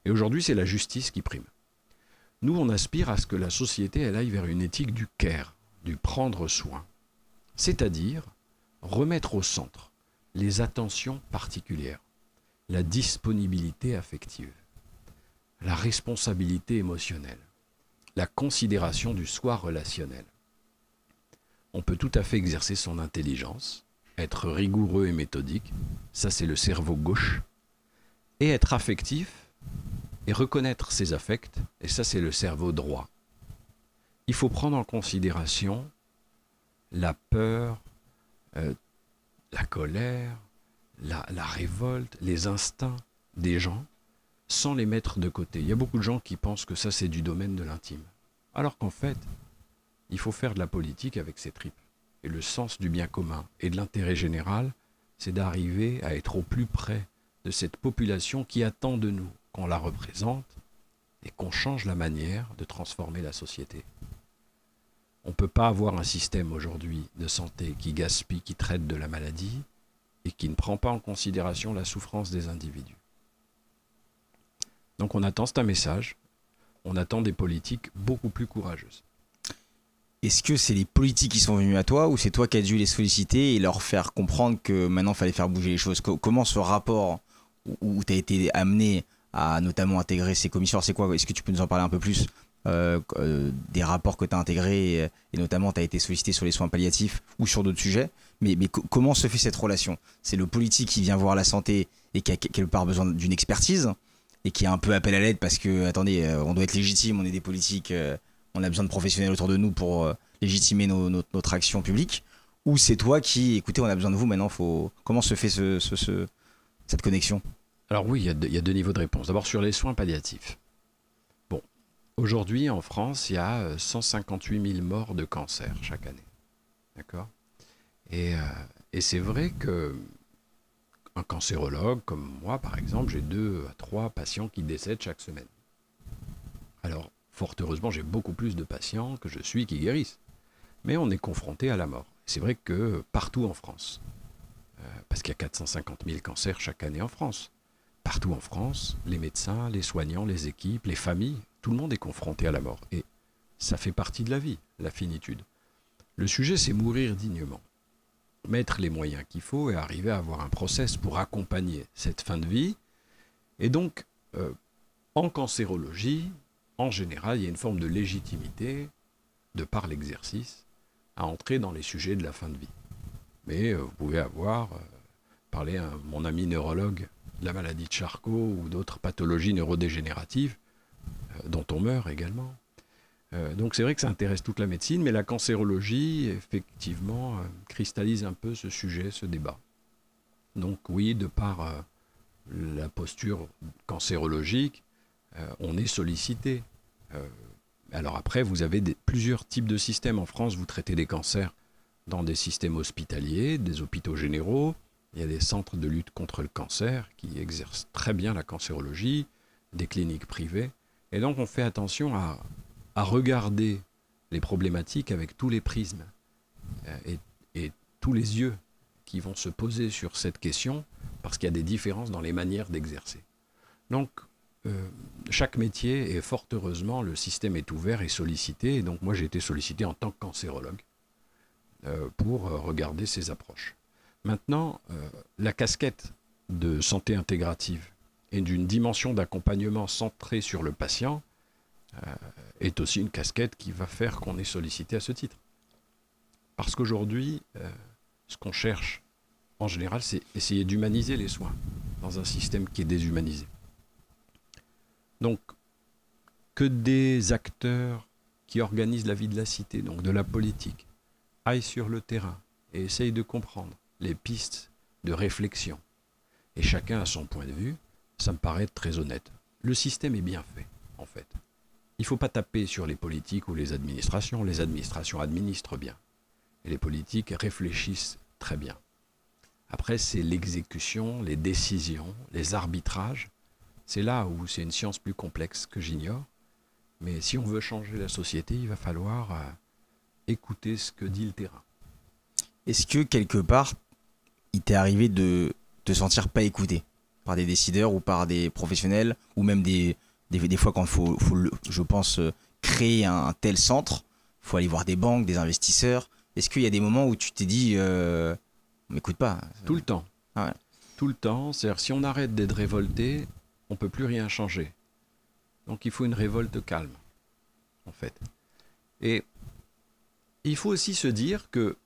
Et aujourd'hui, c'est la justice qui prime. Nous, on aspire à ce que la société, elle aille vers une éthique du care, du prendre soin. C'est-à-dire remettre au centre les attentions particulières, la disponibilité affective, la responsabilité émotionnelle, la considération du soi relationnel. On peut tout à fait exercer son intelligence, être rigoureux et méthodique, ça c'est le cerveau gauche, et être affectif et reconnaître ses affects, et ça c'est le cerveau droit. Il faut prendre en considération la peur, la colère, la révolte, les instincts des gens, sans les mettre de côté. Il y a beaucoup de gens qui pensent que ça c'est du domaine de l'intime. Alors qu'en fait, il faut faire de la politique avec ses tripes. Et le sens du bien commun et de l'intérêt général, c'est d'arriver à être au plus près de cette population qui attend de nous qu'on la représente et qu'on change la manière de transformer la société. On ne peut pas avoir un système aujourd'hui de santé qui gaspille, qui traite de la maladie et qui ne prend pas en considération la souffrance des individus. Donc on attend, c'est un message, on attend des politiques beaucoup plus courageuses. Est-ce que c'est les politiques qui sont venus à toi ou c'est toi qui as dû les solliciter et leur faire comprendre que maintenant il fallait faire bouger les choses? Comment ce rapport où tu as été amené à notamment intégrer ces commissions, c'est quoi? Est-ce que tu peux nous en parler un peu plus des rapports que tu as intégrés et notamment tu as été sollicité sur les soins palliatifs ou sur d'autres sujets, mais comment se fait cette relation? C'est le politique qui vient voir la santé et qui a quelque part besoin d'une expertise et qui a un peu appel à l'aide parce que, attendez, on doit être légitime, on est des politiques, on a besoin de professionnels autour de nous pour légitimer notre action publique, ou c'est toi qui, écoutez, on a besoin de vous maintenant, comment se fait cette connexion? Alors oui, il y a deux niveaux de réponse. D'abord sur les soins palliatifs. Bon, aujourd'hui en France, il y a 158 000 morts de cancer chaque année. D'accord ? Et c'est vrai que un cancérologue comme moi, par exemple, j'ai 2 à 3 patients qui décèdent chaque semaine. Alors, fort heureusement, j'ai beaucoup plus de patients que je suis qui guérissent. Mais on est confronté à la mort. C'est vrai que partout en France, parce qu'il y a 450 000 cancers chaque année en France, partout en France, les médecins, les soignants, les équipes, les familles, tout le monde est confronté à la mort. Et ça fait partie de la vie, la finitude. Le sujet, c'est mourir dignement. Mettre les moyens qu'il faut et arriver à avoir un process pour accompagner cette fin de vie. Et donc, en cancérologie, en général, il y a une forme de légitimité, de par l'exercice, à entrer dans les sujets de la fin de vie. Mais vous pouvez parler à mon ami neurologue de la maladie de Charcot ou d'autres pathologies neurodégénératives dont on meurt également. Donc c'est vrai que ça intéresse toute la médecine, mais la cancérologie, effectivement, cristallise un peu ce sujet, ce débat. Donc oui, de par la posture cancérologique, on est sollicité. Alors après, vous avez plusieurs types de systèmes. En France, vous traitez des cancers dans des systèmes hospitaliers, des hôpitaux généraux. Il y a des centres de lutte contre le cancer qui exercent très bien la cancérologie, des cliniques privées. Et donc on fait attention à regarder les problématiques avec tous les prismes et tous les yeux qui vont se poser sur cette question, parce qu'il y a des différences dans les manières d'exercer. Donc, chaque métier, et fort heureusement, le système est ouvert et sollicité. Et donc, moi, j'ai été sollicité en tant que cancérologue pour regarder ces approches. Maintenant, la casquette de santé intégrative et d'une dimension d'accompagnement centrée sur le patient est aussi une casquette qui va faire qu'on est sollicité à ce titre. Parce qu'aujourd'hui, ce qu'on cherche en général, c'est essayer d'humaniser les soins dans un système qui est déshumanisé. Donc, que des acteurs qui organisent la vie de la cité, donc de la politique, aillent sur le terrain et essayent de comprendre les pistes de réflexion. Et chacun a son point de vue, ça me paraît très honnête. Le système est bien fait, en fait. Il ne faut pas taper sur les politiques ou les administrations. Les administrations administrent bien. Et les politiques réfléchissent très bien. Après, c'est l'exécution, les décisions, les arbitrages. C'est là où c'est une science plus complexe que j'ignore. Mais si on veut changer la société, il va falloir écouter ce que dit le terrain. Est-ce que quelque part, il t'est arrivé de te sentir pas écouté par des décideurs ou par des professionnels, ou même des fois quand il faut je pense, créer un tel centre, il faut aller voir des banques, des investisseurs. Est-ce qu'il y a des moments où tu t'es dit on m'écoute pas? Tout le temps. Ah ouais. Tout le temps. C'est-à-dire, si on arrête d'être révolté, on ne peut plus rien changer. Donc il faut une révolte calme, en fait. Et il faut aussi se dire que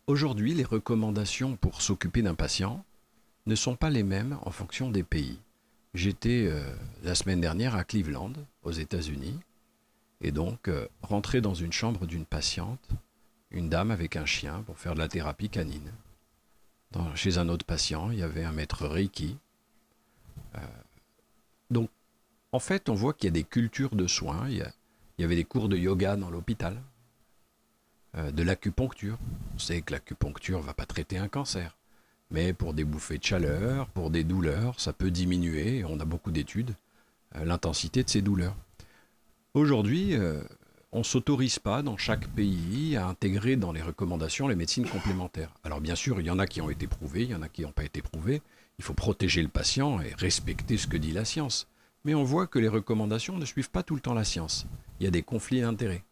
aujourd'hui, les recommandations pour s'occuper d'un patient ne sont pas les mêmes en fonction des pays. J'étais la semaine dernière à Cleveland, aux États-Unis, et donc rentré dans une chambre d'une patiente, une dame avec un chien pour faire de la thérapie canine. Chez un autre patient, il y avait un maître Reiki. Donc, en fait, on voit qu'il y a des cultures de soins. Il y avait des cours de yoga dans l'hôpital, de l'acupuncture. On sait que l'acupuncture ne va pas traiter un cancer, mais pour des bouffées de chaleur, pour des douleurs, ça peut diminuer, on a beaucoup d'études, l'intensité de ces douleurs. Aujourd'hui, on ne s'autorise pas dans chaque pays à intégrer dans les recommandations les médecines complémentaires. Alors bien sûr, il y en a qui ont été prouvées, il y en a qui n'ont pas été prouvées. Il faut protéger le patient et respecter ce que dit la science. Mais on voit que les recommandations ne suivent pas tout le temps la science. Il y a des conflits d'intérêts.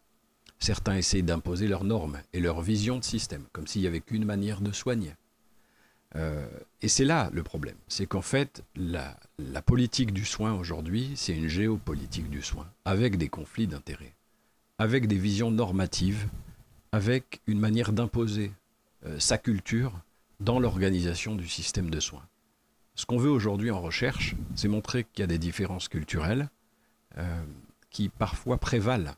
Certains essayent d'imposer leurs normes et leur vision de système, comme s'il n'y avait qu'une manière de soigner. Et c'est là le problème. C'est qu'en fait, la politique du soin aujourd'hui, c'est une géopolitique du soin, avec des conflits d'intérêts, avec des visions normatives, avec une manière d'imposer sa culture dans l'organisation du système de soins. Ce qu'on veut aujourd'hui en recherche, c'est montrer qu'il y a des différences culturelles qui parfois prévalent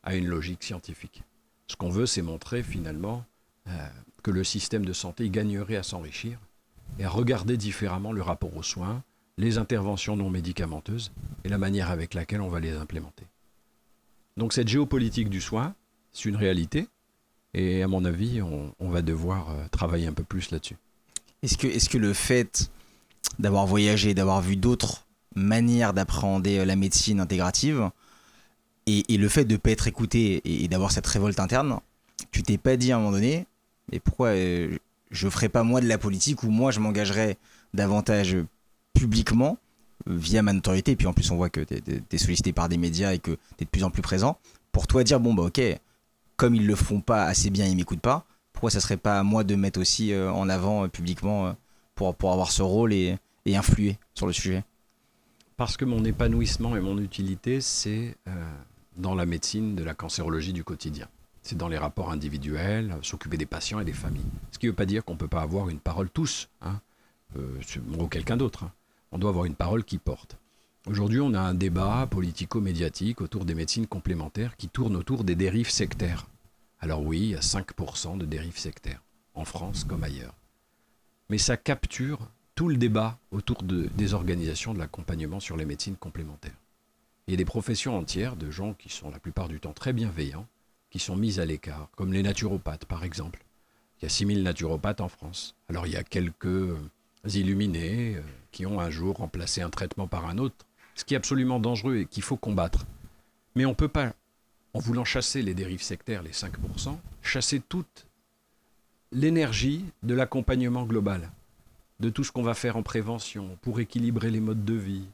à une logique scientifique. Ce qu'on veut, c'est montrer finalement que le système de santé gagnerait à s'enrichir et à regarder différemment le rapport aux soins, les interventions non médicamenteuses et la manière avec laquelle on va les implémenter. Donc cette géopolitique du soin, c'est une réalité et à mon avis, on va devoir travailler un peu plus là-dessus. Est-ce que le fait d'avoir voyagé, d'avoir vu d'autres manières d'appréhender la médecine intégrative et le fait de ne pas être écouté et d'avoir cette révolte interne, tu t'es pas dit à un moment donné, mais pourquoi je ferais pas moi de la politique ou moi je m'engagerais davantage publiquement via ma notoriété, et puis en plus on voit que t'es sollicité par des médias et que t'es de plus en plus présent, pour toi dire bon bah ok, comme ils le font pas assez bien, ils m'écoutent pas, pourquoi ça serait pas à moi de mettre aussi en avant publiquement pour avoir ce rôle et influer sur le sujet? Parce que mon épanouissement et mon utilité, c'est dans la médecine de la cancérologie du quotidien. C'est dans les rapports individuels, s'occuper des patients et des familles. Ce qui ne veut pas dire qu'on ne peut pas avoir une parole tous, ou quelqu'un d'autre. On doit avoir une parole qui porte. Aujourd'hui, on a un débat politico-médiatique autour des médecines complémentaires qui tourne autour des dérives sectaires. Alors oui, il y a 5% de dérives sectaires, en France comme ailleurs. Mais ça capture tout le débat autour des organisations de l'accompagnement sur les médecines complémentaires. Il y a des professions entières de gens qui sont la plupart du temps très bienveillants, qui sont mises à l'écart, comme les naturopathes par exemple. Il y a 6000 naturopathes en France. Alors il y a quelques illuminés qui ont un jour remplacé un traitement par un autre, ce qui est absolument dangereux et qu'il faut combattre. Mais on ne peut pas en voulant chasser les dérives sectaires, les 5%, chasser toute l'énergie de l'accompagnement global, de tout ce qu'on va faire en prévention, pour équilibrer les modes de vie,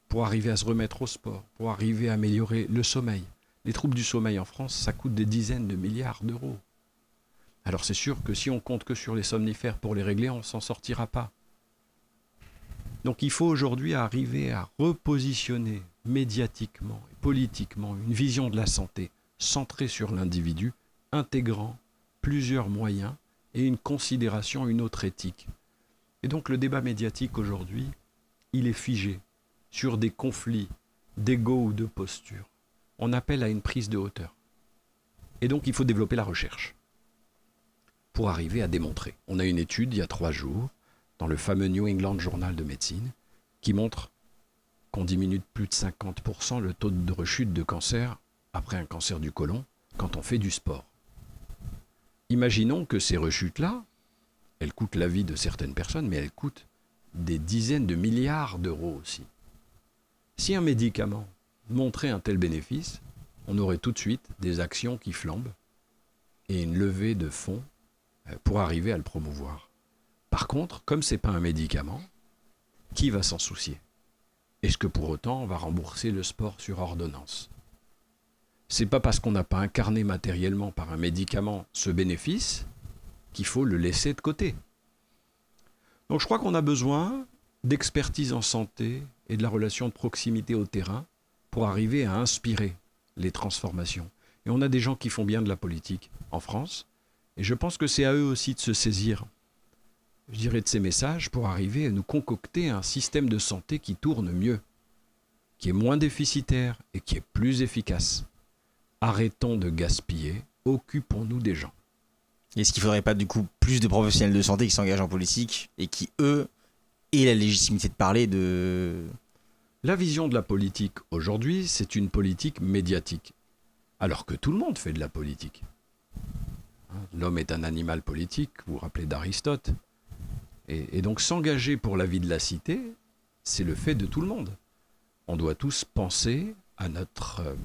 pour arriver à se remettre au sport, pour arriver à améliorer le sommeil. Les troubles du sommeil en France, ça coûte des dizaines de milliards d'euros. Alors c'est sûr que si on compte que sur les somnifères pour les régler, on ne s'en sortira pas. Donc il faut aujourd'hui arriver à repositionner médiatiquement et politiquement une vision de la santé centrée sur l'individu, intégrant plusieurs moyens et une considération, une autre éthique. Et donc le débat médiatique aujourd'hui, il est figé sur des conflits d'ego ou de posture. On appelle à une prise de hauteur. Et donc il faut développer la recherche pour arriver à démontrer. On a une étude il y a 3 jours dans le fameux New England Journal de médecine qui montre qu'on diminue de plus de 50% le taux de rechute de cancer après un cancer du côlon quand on fait du sport. Imaginons que ces rechutes-là, elles coûtent la vie de certaines personnes, mais elles coûtent des dizaines de milliards d'euros aussi. Si un médicament montrait un tel bénéfice, on aurait tout de suite des actions qui flambent et une levée de fonds pour arriver à le promouvoir. Par contre, comme ce n'est pas un médicament, qui va s'en soucier? Est-ce que pour autant on va rembourser le sport sur ordonnance? C'est pas parce qu'on n'a pas incarné matériellement par un médicament ce bénéfice qu'il faut le laisser de côté. Donc je crois qu'on a besoin d'expertise en santé et de la relation de proximité au terrain pour arriver à inspirer les transformations. Et on a des gens qui font bien de la politique en France, et je pense que c'est à eux aussi de se saisir, je dirais, de ces messages pour arriver à nous concocter un système de santé qui tourne mieux, qui est moins déficitaire et qui est plus efficace. Arrêtons de gaspiller, occupons-nous des gens. Est-ce qu'il ne faudrait pas du coup plus de professionnels de santé qui s'engagent en politique et qui, eux, aient la légitimité de parler de... La vision de la politique aujourd'hui, c'est une politique médiatique, alors que tout le monde fait de la politique. L'homme est un animal politique, vous vous rappelez d'Aristote. Et donc s'engager pour la vie de la cité, c'est le fait de tout le monde. On doit tous penser à notre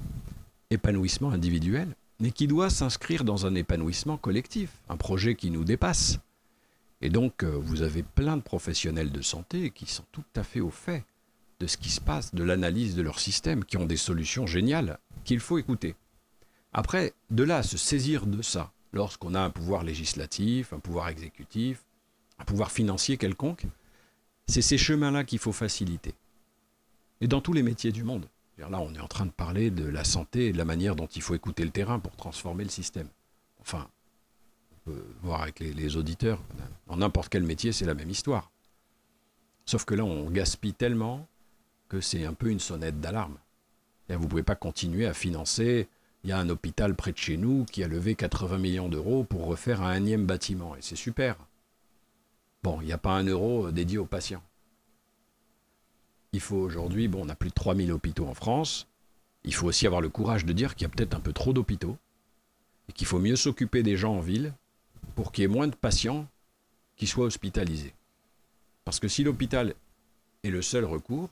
épanouissement individuel, mais qui doit s'inscrire dans un épanouissement collectif, un projet qui nous dépasse. Et donc vous avez plein de professionnels de santé qui sont tout à fait au fait de ce qui se passe, de l'analyse de leur système, qui ont des solutions géniales qu'il faut écouter. Après, de là à se saisir de ça, lorsqu'on a un pouvoir législatif, un pouvoir exécutif, un pouvoir financier quelconque, c'est ces chemins-là qu'il faut faciliter. Et dans tous les métiers du monde. Là, on est en train de parler de la santé et de la manière dont il faut écouter le terrain pour transformer le système. Enfin, on peut voir avec les auditeurs, dans n'importe quel métier, c'est la même histoire. Sauf que là, on gaspille tellement que c'est un peu une sonnette d'alarme. Et vous ne pouvez pas continuer à financer. Il y a un hôpital près de chez nous qui a levé 80 millions d'euros pour refaire un énième bâtiment. Et c'est super. Bon, il n'y a pas un euro dédié aux patients. Il faut aujourd'hui, on a plus de 3000 hôpitaux en France. Il faut aussi avoir le courage de dire qu'il y a peut-être un peu trop d'hôpitaux et qu'il faut mieux s'occuper des gens en ville pour qu'il y ait moins de patients qui soient hospitalisés. Parce que si l'hôpital est le seul recours,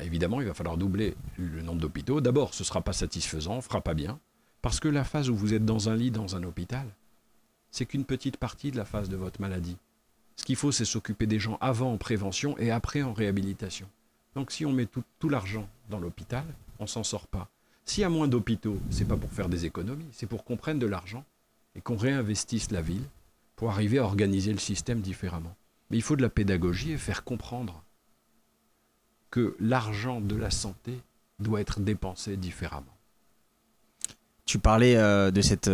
évidemment, il va falloir doubler le nombre d'hôpitaux. D'abord, ce ne sera pas satisfaisant, on ne fera pas bien. Parce que la phase où vous êtes dans un lit, dans un hôpital, c'est qu'une petite partie de la phase de votre maladie. Ce qu'il faut, c'est s'occuper des gens avant en prévention et après en réhabilitation. Donc si on met tout l'argent dans l'hôpital, on ne s'en sort pas. S'il y a moins d'hôpitaux, ce n'est pas pour faire des économies, c'est pour qu'on prenne de l'argent et qu'on réinvestisse la ville pour arriver à organiser le système différemment. Mais il faut de la pédagogie et faire comprendre que l'argent de la santé doit être dépensé différemment. Tu parlais de cette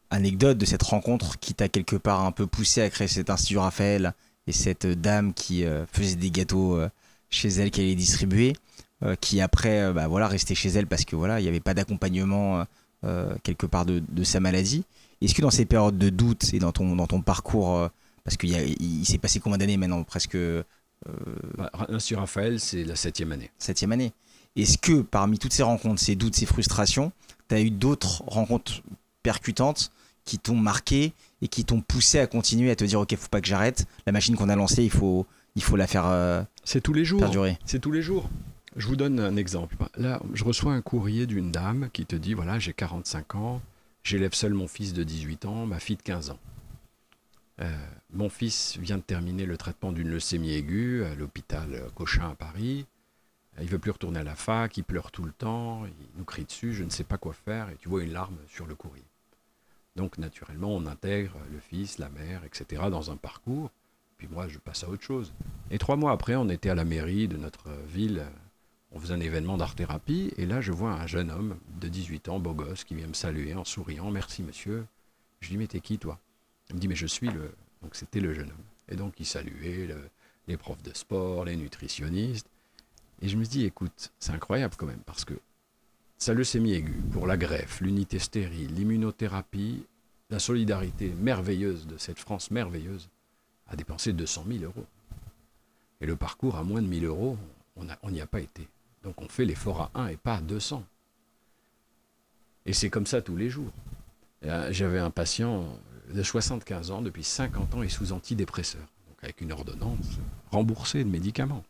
anecdote, de cette rencontre qui t'a quelque part un peu poussé à créer cet Institut Raphaël et cette dame qui faisait des gâteaux chez elle qu'elle allait distribuer, qui après restait chez elle parce que il n'y avait pas d'accompagnement quelque part de sa maladie. Est-ce que dans ces périodes de doute et dans ton parcours, parce qu'il s'est passé combien d'années maintenant, presque L'Institut Raphaël, c'est la 7e année. 7e année. Est-ce que parmi toutes ces rencontres, ces doutes, ces frustrations, tu as eu d'autres rencontres percutantes qui t'ont marqué et qui t'ont poussé à continuer, à te dire ok, faut pas que j'arrête, la machine qu'on a lancée, il faut la faire c'est tous les jours. perdurer. C'est tous les jours. Je vous donne un exemple. Là, je reçois un courrier d'une dame qui te dit, voilà, j'ai 45 ans, j'élève seul mon fils de 18 ans, ma fille de 15 ans. Mon fils vient de terminer le traitement d'une leucémie aiguë à l'hôpital Cochin à Paris. Il ne veut plus retourner à la fac, il pleure tout le temps, il nous crie dessus, je ne sais pas quoi faire, et tu vois une larme sur le courrier. Donc naturellement, on intègre le fils, la mère, etc. dans un parcours, puis moi je passe à autre chose. Et 3 mois après, on était à la mairie de notre ville, on faisait un événement d'art-thérapie, et là je vois un jeune homme de 18 ans, beau gosse, qui vient me saluer en souriant, merci monsieur. Je lui dis, mais t'es qui toi? Il me dit, mais je suis le... Donc c'était le jeune homme. Et donc il saluait les profs de sport, les nutritionnistes. Et je me dis, écoute, c'est incroyable quand même, parce que sa leucémie aiguë, pour la greffe, l'unité stérile, l'immunothérapie, la solidarité merveilleuse de cette France merveilleuse, a dépensé 200 000 euros. Et le parcours à moins de 1 000 euros, on n'y a pas été. Donc on fait l'effort à 1 et pas à 200. Et c'est comme ça tous les jours. J'avais un patient de 75 ans, depuis 50 ans, et sous antidépresseurs, donc avec une ordonnance remboursée de médicaments.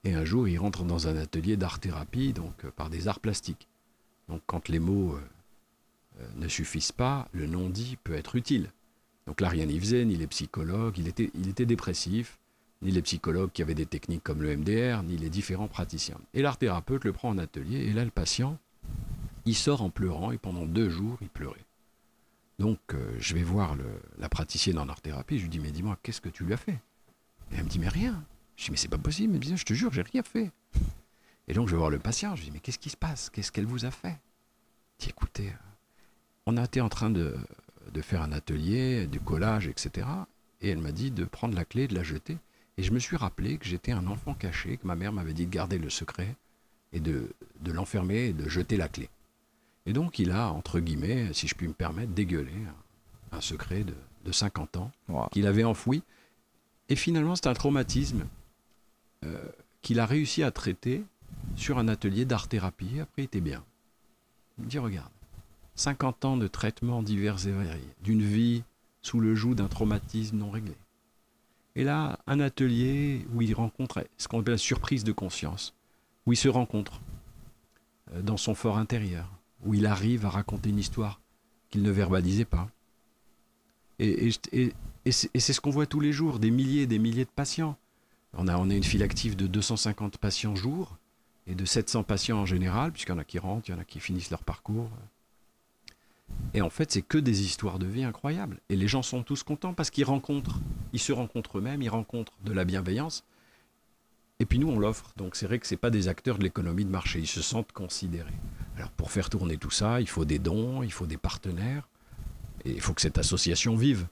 Et un jour, il rentre dans un atelier d'art-thérapie, donc par des arts plastiques. Donc quand les mots ne suffisent pas, le non-dit peut être utile. Donc là, rien n'y faisait, ni les psychologues, il était dépressif, ni les psychologues qui avaient des techniques comme le MDR, ni les différents praticiens. Et l'art-thérapeute le prend en atelier, et là, le patient, il sort en pleurant, et pendant 2 jours, il pleurait. Donc, je vais voir la praticienne en art-thérapie, je lui dis, mais dis-moi, qu'est-ce que tu lui as fait? Et elle me dit, mais rien. Je dis, mais c'est pas possible, mais bien, je te jure, j'ai rien fait. Et donc, je vais voir le patient, je lui dis, mais qu'est-ce qui se passe? Qu'est-ce qu'elle vous a fait? Je dis, écoutez, on a été en train de faire un atelier, du collage, etc. Et elle m'a dit de prendre la clé et de la jeter. Et je me suis rappelé que j'étais un enfant caché, que ma mère m'avait dit de garder le secret et de l'enfermer et de jeter la clé. Et donc, il a, entre guillemets, si je puis me permettre, dégueulé un secret de 50 ans qu'il avait enfoui. Et finalement, c'est un traumatisme qu'il a réussi à traiter sur un atelier d'art-thérapie. Après, il était bien. Il me dit, regarde, 50 ans de traitements divers et variés, d'une vie sous le joug d'un traumatisme non réglé. Et là, un atelier où il rencontre ce qu'on appelle la surprise de conscience, où il se rencontre dans son fort intérieur, où il arrive à raconter une histoire qu'il ne verbalisait pas. Et c'est ce qu'on voit tous les jours, des milliers et des milliers de patients. On a une file active de 250 patients jour et de 700 patients en général, puisqu'il y en a qui rentrent, il y en a qui finissent leur parcours. Et en fait, c'est que des histoires de vie incroyables. Et les gens sont tous contents parce qu'ils se rencontrent eux-mêmes, ils rencontrent de la bienveillance. Et puis nous, on l'offre. Donc c'est vrai que ce n'est pas des acteurs de l'économie de marché, ils se sentent considérés. Alors pour faire tourner tout ça, il faut des dons, il faut des partenaires, et il faut que cette association vive.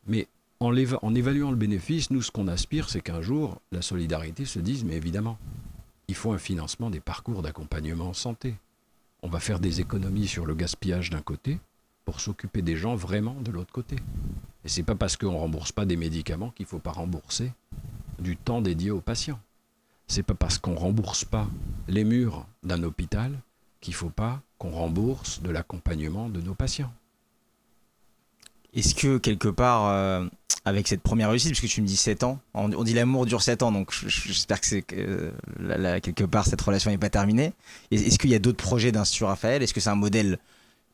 Mais en évaluant le bénéfice, nous, ce qu'on aspire, c'est qu'un jour, la solidarité se dise, mais évidemment, il faut un financement des parcours d'accompagnement en santé. On va faire des économies sur le gaspillage d'un côté pour s'occuper des gens vraiment de l'autre côté. Et c'est pas parce qu'on ne rembourse pas des médicaments qu'il ne faut pas rembourser du temps dédié aux patients. C'est pas parce qu'on ne rembourse pas les murs d'un hôpital qu'il ne faut pas qu'on rembourse de l'accompagnement de nos patients. Est-ce que quelque part, avec cette première réussite, parce que tu me dis 7 ans, on dit l'amour dure 7 ans, donc j'espère que quelque part cette relation n'est pas terminée. Est-ce qu'il y a d'autres projets d'Institut Raphaël? Est-ce que c'est un modèle,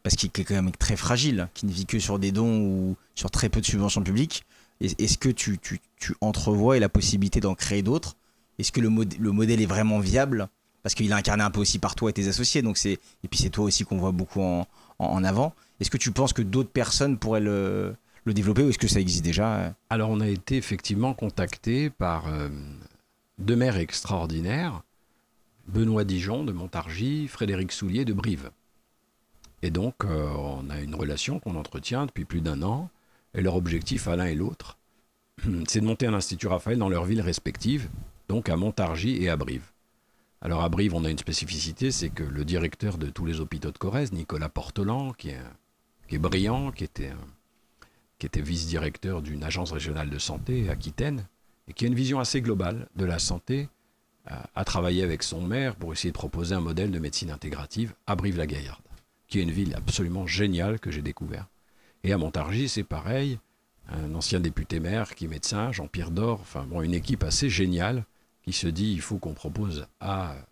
parce qu'il est quand même très fragile, qui ne vit que sur des dons ou sur très peu de subventions publiques? Est-ce que tu entrevois la possibilité d'en créer d'autres? Est-ce que le modèle est vraiment viable? Parce qu'il est incarné un peu aussi par toi et tes associés, et puis c'est toi aussi qu'on voit beaucoup en avant. Est-ce que tu penses que d'autres personnes pourraient le développer, ou est-ce que ça existe déjà? Alors on a été effectivement contacté par 2 maires extraordinaires, Benoît Dijon de Montargis, Frédéric Soulier de Brive. Et donc on a une relation qu'on entretient depuis plus d'1 an, et leur objectif à l'un et l'autre, c'est de monter un Institut Raphaël dans leurs villes respectives, donc à Montargis et à Brive. Alors à Brive, on a une spécificité, c'est que le directeur de tous les hôpitaux de Corrèze, Nicolas Portelan, qui est brillant, qui était vice-directeur d'une agence régionale de santé, Aquitaine, et qui a une vision assez globale de la santé, a travaillé avec son maire pour essayer de proposer un modèle de médecine intégrative à Brive-la-Gaillarde, qui est une ville absolument géniale que j'ai découvert. Et à Montargis, c'est pareil, un ancien député maire qui est médecin, Jean-Pierre Dor, une équipe assez géniale qui se dit il faut qu'on propose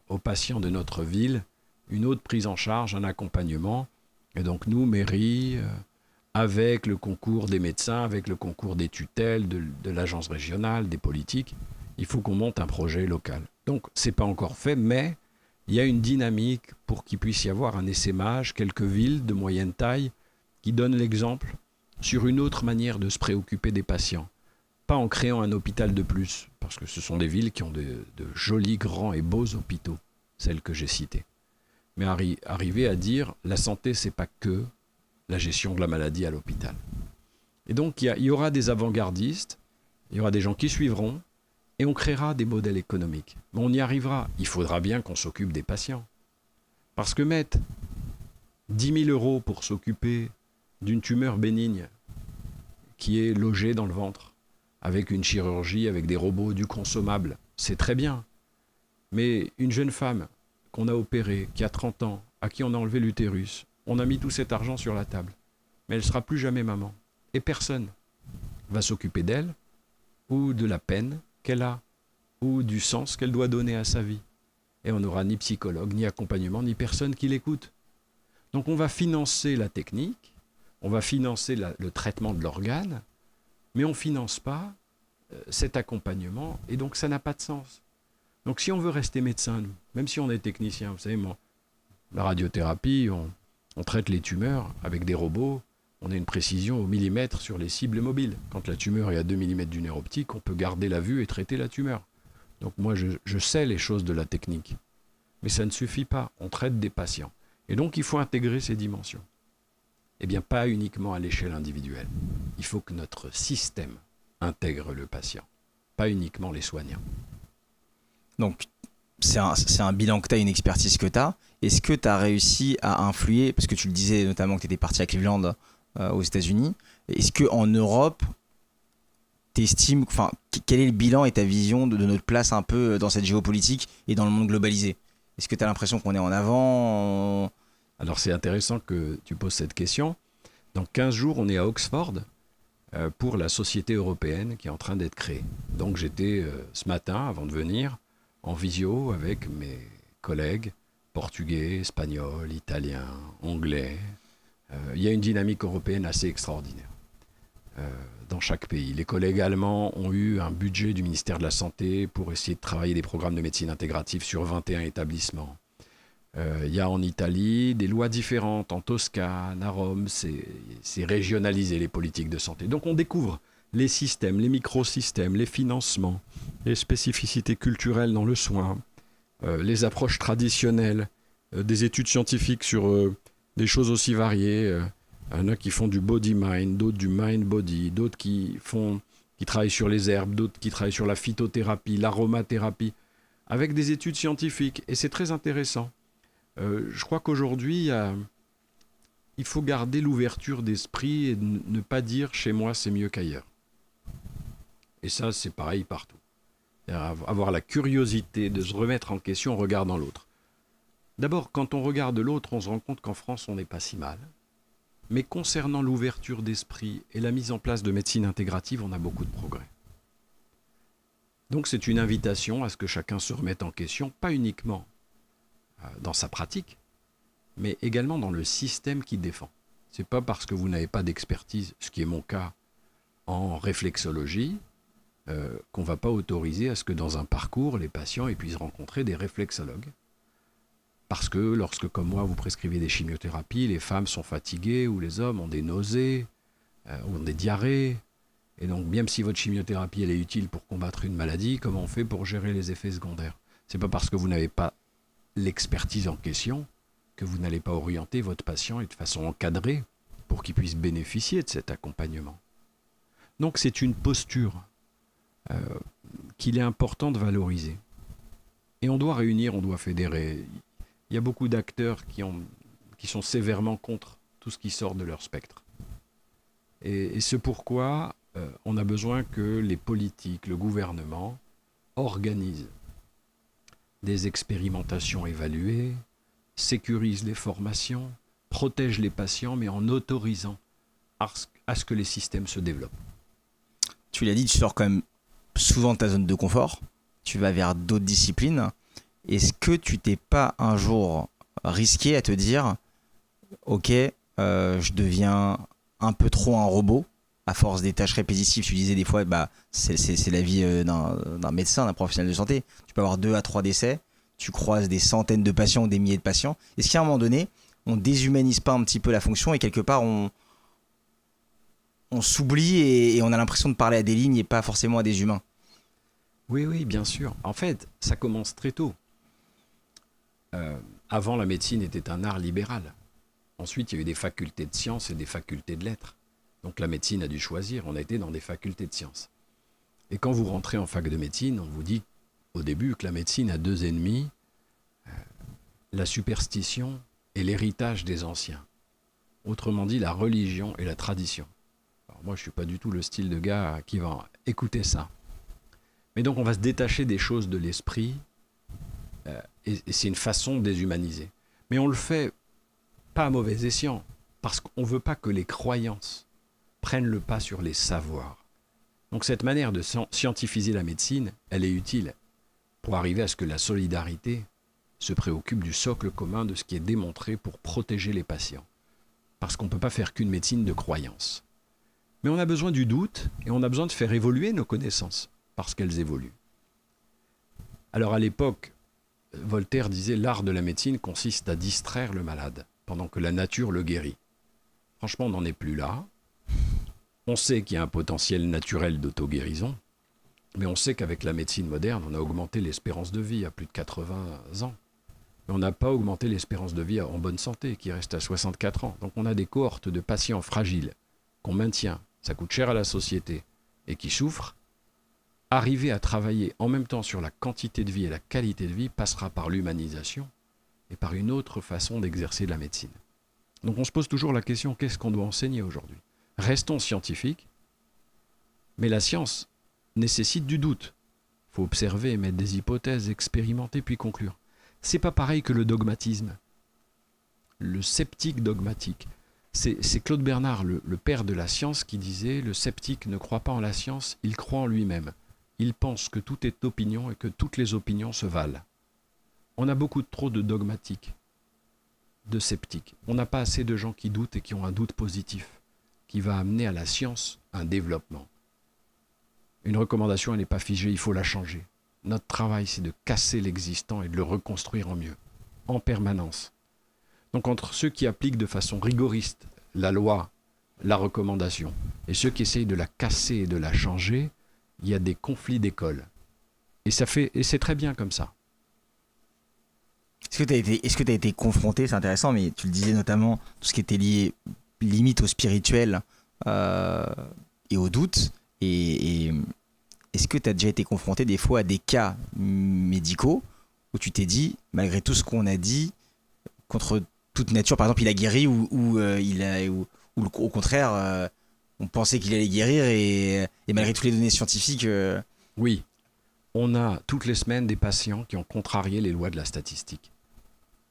aux patients de notre ville une autre prise en charge, un accompagnement. Et donc nous, mairie, avec le concours des médecins, avec le concours des tutelles, de l'agence régionale, des politiques, il faut qu'on monte un projet local. Donc ce n'est pas encore fait, mais il y a une dynamique pour qu'il puisse y avoir un essaimage, quelques villes de moyenne taille qui donnent l'exemple sur une autre manière de se préoccuper des patients. Pas en créant un hôpital de plus, parce que ce sont des villes qui ont de jolis, grands et beaux hôpitaux, celles que j'ai citées. Mais arriver à dire la santé, c'est pas que la gestion de la maladie à l'hôpital. Et donc il y aura des avant-gardistes, il y aura des gens qui suivront, et on créera des modèles économiques. Mais on y arrivera. Il faudra bien qu'on s'occupe des patients. Parce que mettre 10 000 euros pour s'occuper d'une tumeur bénigne qui est logée dans le ventre, avec une chirurgie, avec des robots, du consommable, c'est très bien. Mais une jeune femme qu'on a opérée, qui a 30 ans, à qui on a enlevé l'utérus, on a mis tout cet argent sur la table. Mais elle ne sera plus jamais maman. Et personne va s'occuper d'elle, ou de la peine qu'elle a, ou du sens qu'elle doit donner à sa vie. Et on n'aura ni psychologue, ni accompagnement, ni personne qui l'écoute. Donc on va financer la technique, on va financer le traitement de l'organe, mais on ne finance pas cet accompagnement, et donc ça n'a pas de sens. Donc si on veut rester médecin, nous, même si on est technicien, vous savez, moi, la radiothérapie, on traite les tumeurs avec des robots, on a une précision au millimètre sur les cibles mobiles. Quand la tumeur est à 2 mm du nerf optique, on peut garder la vue et traiter la tumeur. Donc moi, je sais les choses de la technique. Mais ça ne suffit pas, on traite des patients. Et donc il faut intégrer ces dimensions. Eh bien, pas uniquement à l'échelle individuelle. Il faut que notre système intègre le patient, pas uniquement les soignants. Donc, c'est un bilan que tu as, une expertise que tu as. Est-ce que tu as réussi à influer, parce que tu le disais notamment que tu étais parti à Cleveland aux États-Unis, est-ce qu'en Europe, tu estimes, quel est le bilan et ta vision de notre place un peu dans cette géopolitique et dans le monde globalisé? Est-ce que tu as l'impression qu'on est en avant? Alors c'est intéressant que tu poses cette question. Dans 15 jours, on est à Oxford pour la Société européenne qui est en train d'être créée. Donc j'étais ce matin, avant de venir, en visio avec mes collègues portugais, espagnols, italiens, anglais. Il y a une dynamique européenne assez extraordinaire dans chaque pays. Les collègues allemands ont eu un budget du ministère de la Santé pour essayer de travailler des programmes de médecine intégrative sur 21 établissements. Il y a en Italie des lois différentes, en Toscane, à Rome, c'est régionalisé les politiques de santé. Donc on découvre les systèmes, les microsystèmes, les financements, les spécificités culturelles dans le soin, les approches traditionnelles, des études scientifiques sur des choses aussi variées. Il y en a qui font du body-mind, d'autres du mind-body, d'autres qui travaillent sur les herbes, d'autres qui travaillent sur la phytothérapie, l'aromathérapie, avec des études scientifiques. Et c'est très intéressant. Je crois qu'aujourd'hui, il faut garder l'ouverture d'esprit et ne pas dire « chez moi, c'est mieux qu'ailleurs ». Et ça, c'est pareil partout. Avoir la curiosité de se remettre en question en regardant l'autre. D'abord, quand on regarde l'autre, on se rend compte qu'en France, on n'est pas si mal. Mais concernant l'ouverture d'esprit et la mise en place de médecine intégrative, on a beaucoup de progrès. Donc c'est une invitation à ce que chacun se remette en question, pas uniquement dans sa pratique, mais également dans le système qu'il défend. Ce n'est pas parce que vous n'avez pas d'expertise, ce qui est mon cas en réflexologie, qu'on ne va pas autoriser à ce que dans un parcours, les patients puissent rencontrer des réflexologues. Parce que lorsque, comme moi, vous prescrivez des chimiothérapies, les femmes sont fatiguées ou les hommes ont des nausées, ont des diarrhées. Et donc, même si votre chimiothérapie elle est utile pour combattre une maladie, comment on fait pour gérer les effets secondaires? Ce n'est pas parce que vous n'avez pas l'expertise en question que vous n'allez pas orienter votre patient et de façon encadrée pour qu'il puisse bénéficier de cet accompagnement. Donc, c'est une posture qu'il est important de valoriser. Et on doit réunir, on doit fédérer. Il y a beaucoup d'acteurs qui sont sévèrement contre tout ce qui sort de leur spectre. Et c'est pourquoi on a besoin que les politiques, le gouvernement, organisent des expérimentations évaluées, sécurisent les formations, protègent les patients, mais en autorisant à ce que les systèmes se développent. Tu l'as dit, tu sors quand même souvent de ta zone de confort. tu vas vers d'autres disciplines. Est-ce que tu t'es pas un jour risqué à te dire, ok, je deviens un peu trop un robot à force des tâches répétitives? Tu disais des fois, bah, c'est la vie d'un médecin, d'un professionnel de santé. Tu peux avoir 2 à 3 décès, tu croises des centaines de patients ou des milliers de patients. Est-ce qu'à un moment donné, on déshumanise pas un petit peu la fonction et quelque part on s'oublie et on a l'impression de parler à des lignes et pas forcément à des humains? Oui, oui, bien sûr. En fait, ça commence très tôt. Avant, la médecine était un art libéral. Ensuite, il y a eu des facultés de sciences et des facultés de lettres. Donc la médecine a dû choisir. On a été dans des facultés de sciences. Et quand vous rentrez en fac de médecine, on vous dit au début que la médecine a 2 ennemis, la superstition et l'héritage des anciens. Autrement dit, la religion et la tradition. Alors moi, je ne suis pas du tout le style de gars qui va écouter ça. Mais donc, on va se détacher des choses de l'esprit, et c'est une façon de déshumaniser. Mais on le fait pas à mauvais escient, parce qu'on ne veut pas que les croyances prennent le pas sur les savoirs. Donc cette manière de scientifiser la médecine, elle est utile pour arriver à ce que la solidarité se préoccupe du socle commun de ce qui est démontré pour protéger les patients. Parce qu'on ne peut pas faire qu'une médecine de croyance. Mais on a besoin du doute et on a besoin de faire évoluer nos connaissances, parce qu'elles évoluent. Alors à l'époque, Voltaire disait « L'art de la médecine consiste à distraire le malade, pendant que la nature le guérit ». Franchement, on n'en est plus là. On sait qu'il y a un potentiel naturel d'auto-guérison, mais on sait qu'avec la médecine moderne, on a augmenté l'espérance de vie à plus de 80 ans. Mais on n'a pas augmenté l'espérance de vie en bonne santé, qui reste à 64 ans. Donc on a des cohortes de patients fragiles qu'on maintient, ça coûte cher à la société, et qui souffrent. Arriver à travailler en même temps sur la quantité de vie et la qualité de vie passera par l'humanisation et par une autre façon d'exercer la médecine. Donc on se pose toujours la question, qu'est-ce qu'on doit enseigner aujourd'hui? Restons scientifiques, mais la science nécessite du doute. Il faut observer, mettre des hypothèses, expérimenter, puis conclure. C'est pas pareil que le dogmatisme. Le sceptique dogmatique. C'est Claude Bernard, le père de la science, qui disait « Le sceptique ne croit pas en la science, il croit en lui-même. Il pense que tout est opinion et que toutes les opinions se valent. » On a beaucoup trop de dogmatiques, de sceptiques. On n'a pas assez de gens qui doutent et qui ont un doute positif, qui va amener à la science un développement. Une recommandation, elle n'est pas figée, il faut la changer. Notre travail, c'est de casser l'existant et de le reconstruire en mieux, en permanence. Donc entre ceux qui appliquent de façon rigoriste la loi, la recommandation, et ceux qui essayent de la casser et de la changer, il y a des conflits d'école. Et c'est très bien comme ça. Est-ce que tu as été confronté, c'est intéressant, mais tu le disais notamment, tout ce qui était lié limite au spirituel et au doute, et est-ce que tu as déjà été confronté des fois à des cas médicaux où tu t'es dit, malgré tout ce qu'on a dit, contre toute nature, par exemple, il a guéri ou au contraire, on pensait qu'il allait guérir et malgré toutes les données scientifiques... Oui, on a toutes les semaines des patients qui ont contrarié les lois de la statistique.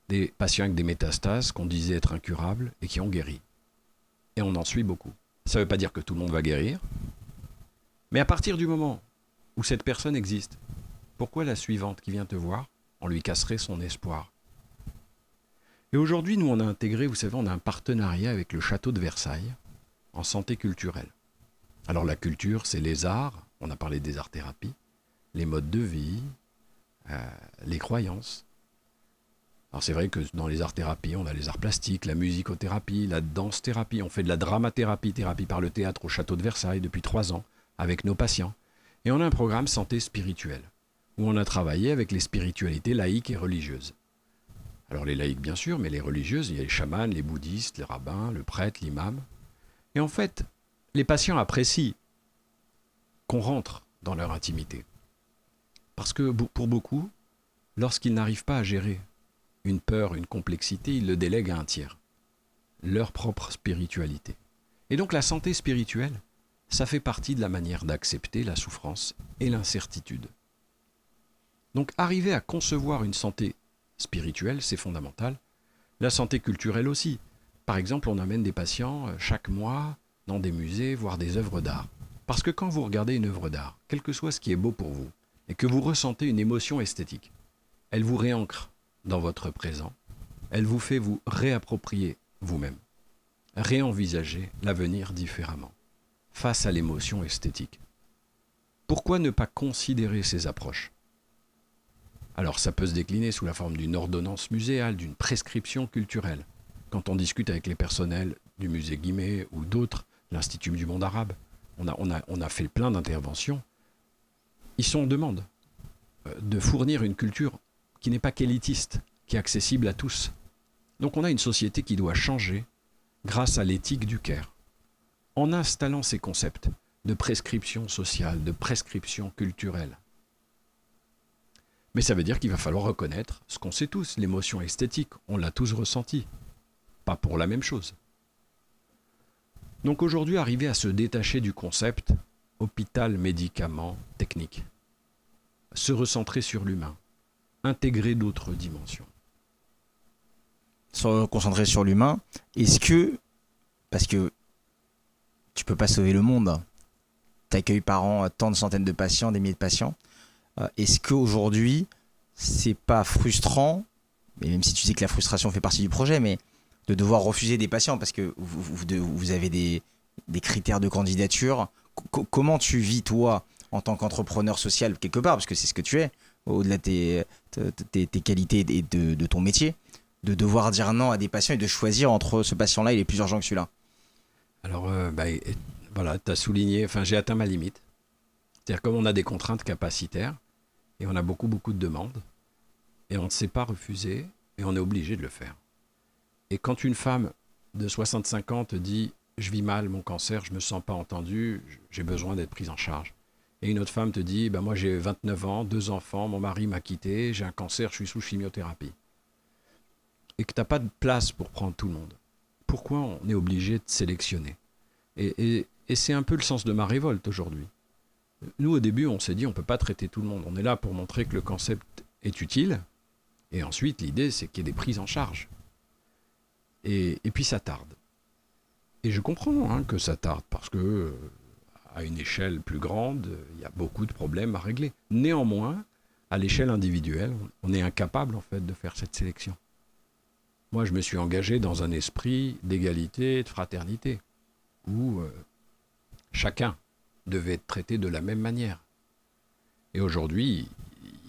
Des patients avec des métastases qu'on disait être incurables et qui ont guéri. Et on en suit beaucoup. Ça ne veut pas dire que tout le monde va guérir, mais à partir du moment où cette personne existe, pourquoi la suivante qui vient te voir, on lui casserait son espoir? Et aujourd'hui, nous, on a intégré, vous savez, on a un partenariat avec le château de Versailles en santé culturelle. Alors la culture, c'est les arts, on a parlé des arts-thérapies, les modes de vie, les croyances. Alors c'est vrai que dans les arts-thérapies, on a les arts plastiques, la musicothérapie, la danse-thérapie, on fait de la dramathérapie, thérapie par le théâtre au château de Versailles depuis 3 ans avec nos patients. Et on a un programme santé spirituelle où on a travaillé avec les spiritualités laïques et religieuses. Alors les laïcs bien sûr, mais les religieuses, il y a les chamans, les bouddhistes, les rabbins, le prêtre, l'imam. Et en fait, les patients apprécient qu'on rentre dans leur intimité. Parce que pour beaucoup, lorsqu'ils n'arrivent pas à gérer une peur, une complexité, ils le délèguent à un tiers. Leur propre spiritualité. Et donc la santé spirituelle, ça fait partie de la manière d'accepter la souffrance et l'incertitude. Donc arriver à concevoir une santé spirituelle, c'est fondamental. La santé culturelle aussi. Par exemple, on amène des patients chaque mois dans des musées voir des œuvres d'art. Parce que quand vous regardez une œuvre d'art, quel que soit ce qui est beau pour vous, et que vous ressentez une émotion esthétique, elle vous réancre dans votre présent, elle vous fait vous réapproprier vous-même, réenvisager l'avenir différemment, face à l'émotion esthétique. Pourquoi ne pas considérer ces approches ? Alors ça peut se décliner sous la forme d'une ordonnance muséale, d'une prescription culturelle. Quand on discute avec les personnels du musée Guimet ou d'autres, l'Institut du monde arabe, on a fait plein d'interventions. Ils sont en demande de fournir une culture qui n'est pas qu'élitiste, qui est accessible à tous. Donc on a une société qui doit changer grâce à l'éthique du Caire, en installant ces concepts de prescription sociale, de prescription culturelle. Mais ça veut dire qu'il va falloir reconnaître ce qu'on sait tous, l'émotion esthétique, on l'a tous ressenti, pas pour la même chose. Donc aujourd'hui, arriver à se détacher du concept hôpital, médicament, technique, se recentrer sur l'humain, intégrer d'autres dimensions. Se concentrer sur l'humain, est-ce que, parce que tu peux pas sauver le monde, tu accueilles par an tant de centaines de patients, des milliers de patients, est-ce qu'aujourd'hui, c'est pas frustrant, et même si tu dis que la frustration fait partie du projet, mais de devoir refuser des patients parce que vous avez des critères de candidature. Comment tu vis, toi, en tant qu'entrepreneur social, quelque part, parce que c'est ce que tu es, au-delà de tes qualités et de ton métier, de devoir dire non à des patients et de choisir entre ce patient-là, il est plus urgent que celui-là. Alors, voilà, tu as souligné, j'ai atteint ma limite. C'est-à-dire comme on a des contraintes capacitaires, et on a beaucoup de demandes, et on ne sait pas refuser, et on est obligé de le faire. Et quand une femme de 65 ans te dit « je vis mal, mon cancer, je ne me sens pas entendue, j'ai besoin d'être prise en charge », et une autre femme te dit « moi j'ai 29 ans, 2 enfants, mon mari m'a quitté, j'ai un cancer, je suis sous chimiothérapie », et que tu n'as pas de place pour prendre tout le monde, pourquoi on est obligé de sélectionner ? Et c'est un peu le sens de ma révolte aujourd'hui. Nous, au début, on s'est dit, on ne peut pas traiter tout le monde. On est là pour montrer que le concept est utile. Et ensuite, l'idée, c'est qu'il y ait des prises en charge. Et puis, ça tarde. Et je comprends que ça tarde, parce que à une échelle plus grande, il y a beaucoup de problèmes à régler. Néanmoins, à l'échelle individuelle, on est incapable, en fait, de faire cette sélection. Moi, je me suis engagé dans un esprit d'égalité et de fraternité, où chacun devait être traité de la même manière. Et aujourd'hui,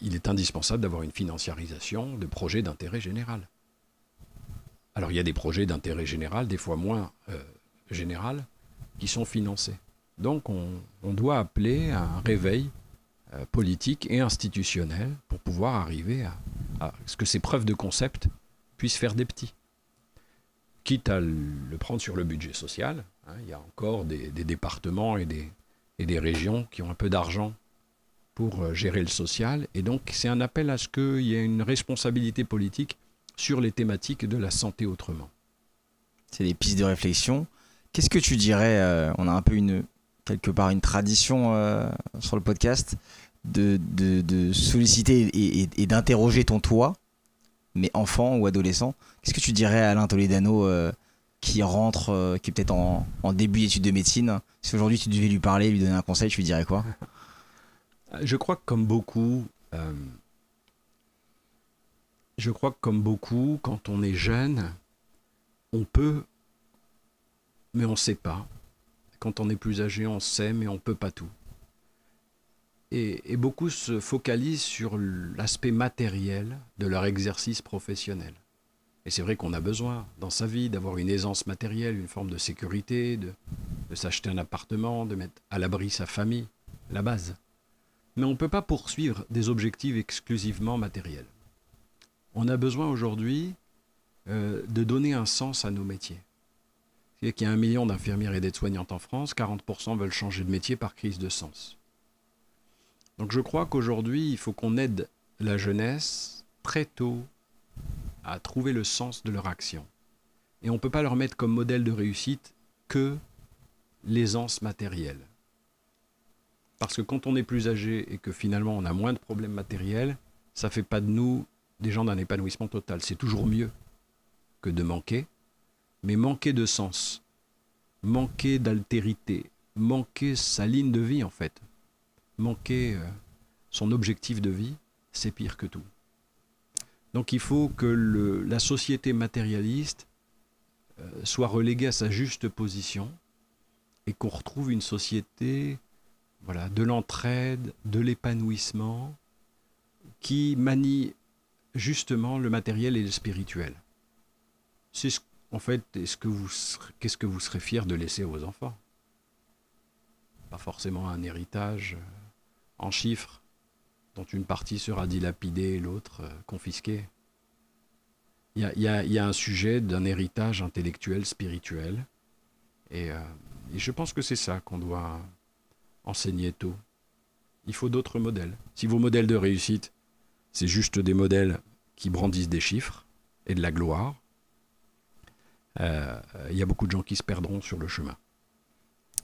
il est indispensable d'avoir une financiarisation de projets d'intérêt général. Alors il y a des projets d'intérêt général, des fois moins général, qui sont financés. Donc on doit appeler à un réveil politique et institutionnel pour pouvoir arriver à ce que ces preuves de concept puissent faire des petits. Quitte à le prendre sur le budget social, il y a encore des départements et des régions qui ont un peu d'argent pour gérer le social. Et donc, c'est un appel à ce qu'il y ait une responsabilité politique sur les thématiques de la santé autrement. C'est des pistes de réflexion. Qu'est-ce que tu dirais, on a un peu quelque part une tradition sur le podcast, de solliciter et d'interroger ton toi, mais enfant ou adolescent. Qu'est-ce que tu dirais à Alain Toledano qui rentre, qui est peut-être en début d'études de médecine? Si aujourd'hui tu devais lui parler, lui donner un conseil, tu lui dirais quoi? Je crois que comme beaucoup, quand on est jeune, on peut, mais on ne sait pas. Quand on est plus âgé, on sait, mais on ne peut pas tout. Et beaucoup se focalisent sur l'aspect matériel de leur exercice professionnel. Et c'est vrai qu'on a besoin, dans sa vie, d'avoir une aisance matérielle, une forme de sécurité, de s'acheter un appartement, de mettre à l'abri sa famille, la base. Mais on ne peut pas poursuivre des objectifs exclusivement matériels. On a besoin aujourd'hui de donner un sens à nos métiers. C'est-à-dire qu'il y a 1 million d'infirmières et d'aides-soignantes en France, 40% veulent changer de métier par crise de sens. Donc je crois qu'aujourd'hui, il faut qu'on aide la jeunesse très tôt à trouver le sens de leur action. Et on ne peut pas leur mettre comme modèle de réussite que l'aisance matérielle. Parce que quand on est plus âgé et que finalement on a moins de problèmes matériels, ça ne fait pas de nous des gens d'un épanouissement total. C'est toujours mieux que de manquer, mais manquer de sens, manquer d'altérité, manquer sa ligne de vie en fait, manquer son objectif de vie, c'est pire que tout. Donc il faut que la société matérialiste soit reléguée à sa juste position et qu'on retrouve une société de l'entraide, de l'épanouissement, qui manie justement le matériel et le spirituel. En fait, qu'est-ce que vous serez fier de laisser à vos enfants? Pas forcément un héritage en chiffres, dont une partie sera dilapidée et l'autre confisquée. Il y a un sujet d'un héritage intellectuel, spirituel, et je pense que c'est ça qu'on doit enseigner tôt. Il faut d'autres modèles. Si vos modèles de réussite, c'est juste des modèles qui brandissent des chiffres et de la gloire, il y a beaucoup de gens qui se perdront sur le chemin.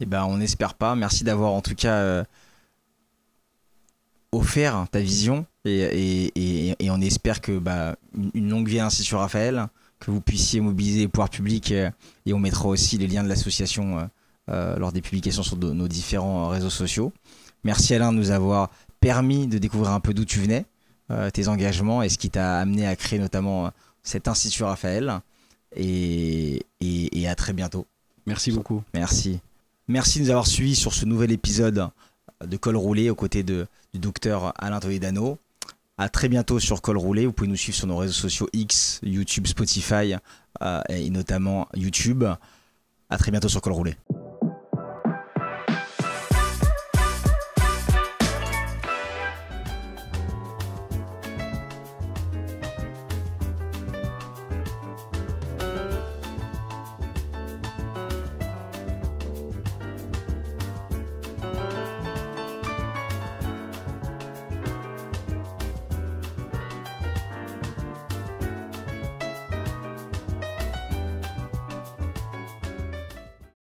Eh ben, on n'espère pas. Merci d'avoir en tout cas offert ta vision et on espère que une longue vie à l'Institut Raphaël, que vous puissiez mobiliser les pouvoirs publics et on mettra aussi les liens de l'association lors des publications sur nos différents réseaux sociaux. Merci Alain de nous avoir permis de découvrir un peu d'où tu venais, tes engagements et ce qui t'a amené à créer notamment cet Institut Raphaël et à très bientôt. Merci beaucoup. Merci. Merci de nous avoir suivis sur ce nouvel épisode de Col Roulé aux côtés du docteur Alain Toledano. À très bientôt sur Col Roulé. Vous pouvez nous suivre sur nos réseaux sociaux X, YouTube, Spotify et notamment YouTube. À très bientôt sur Col Roulé.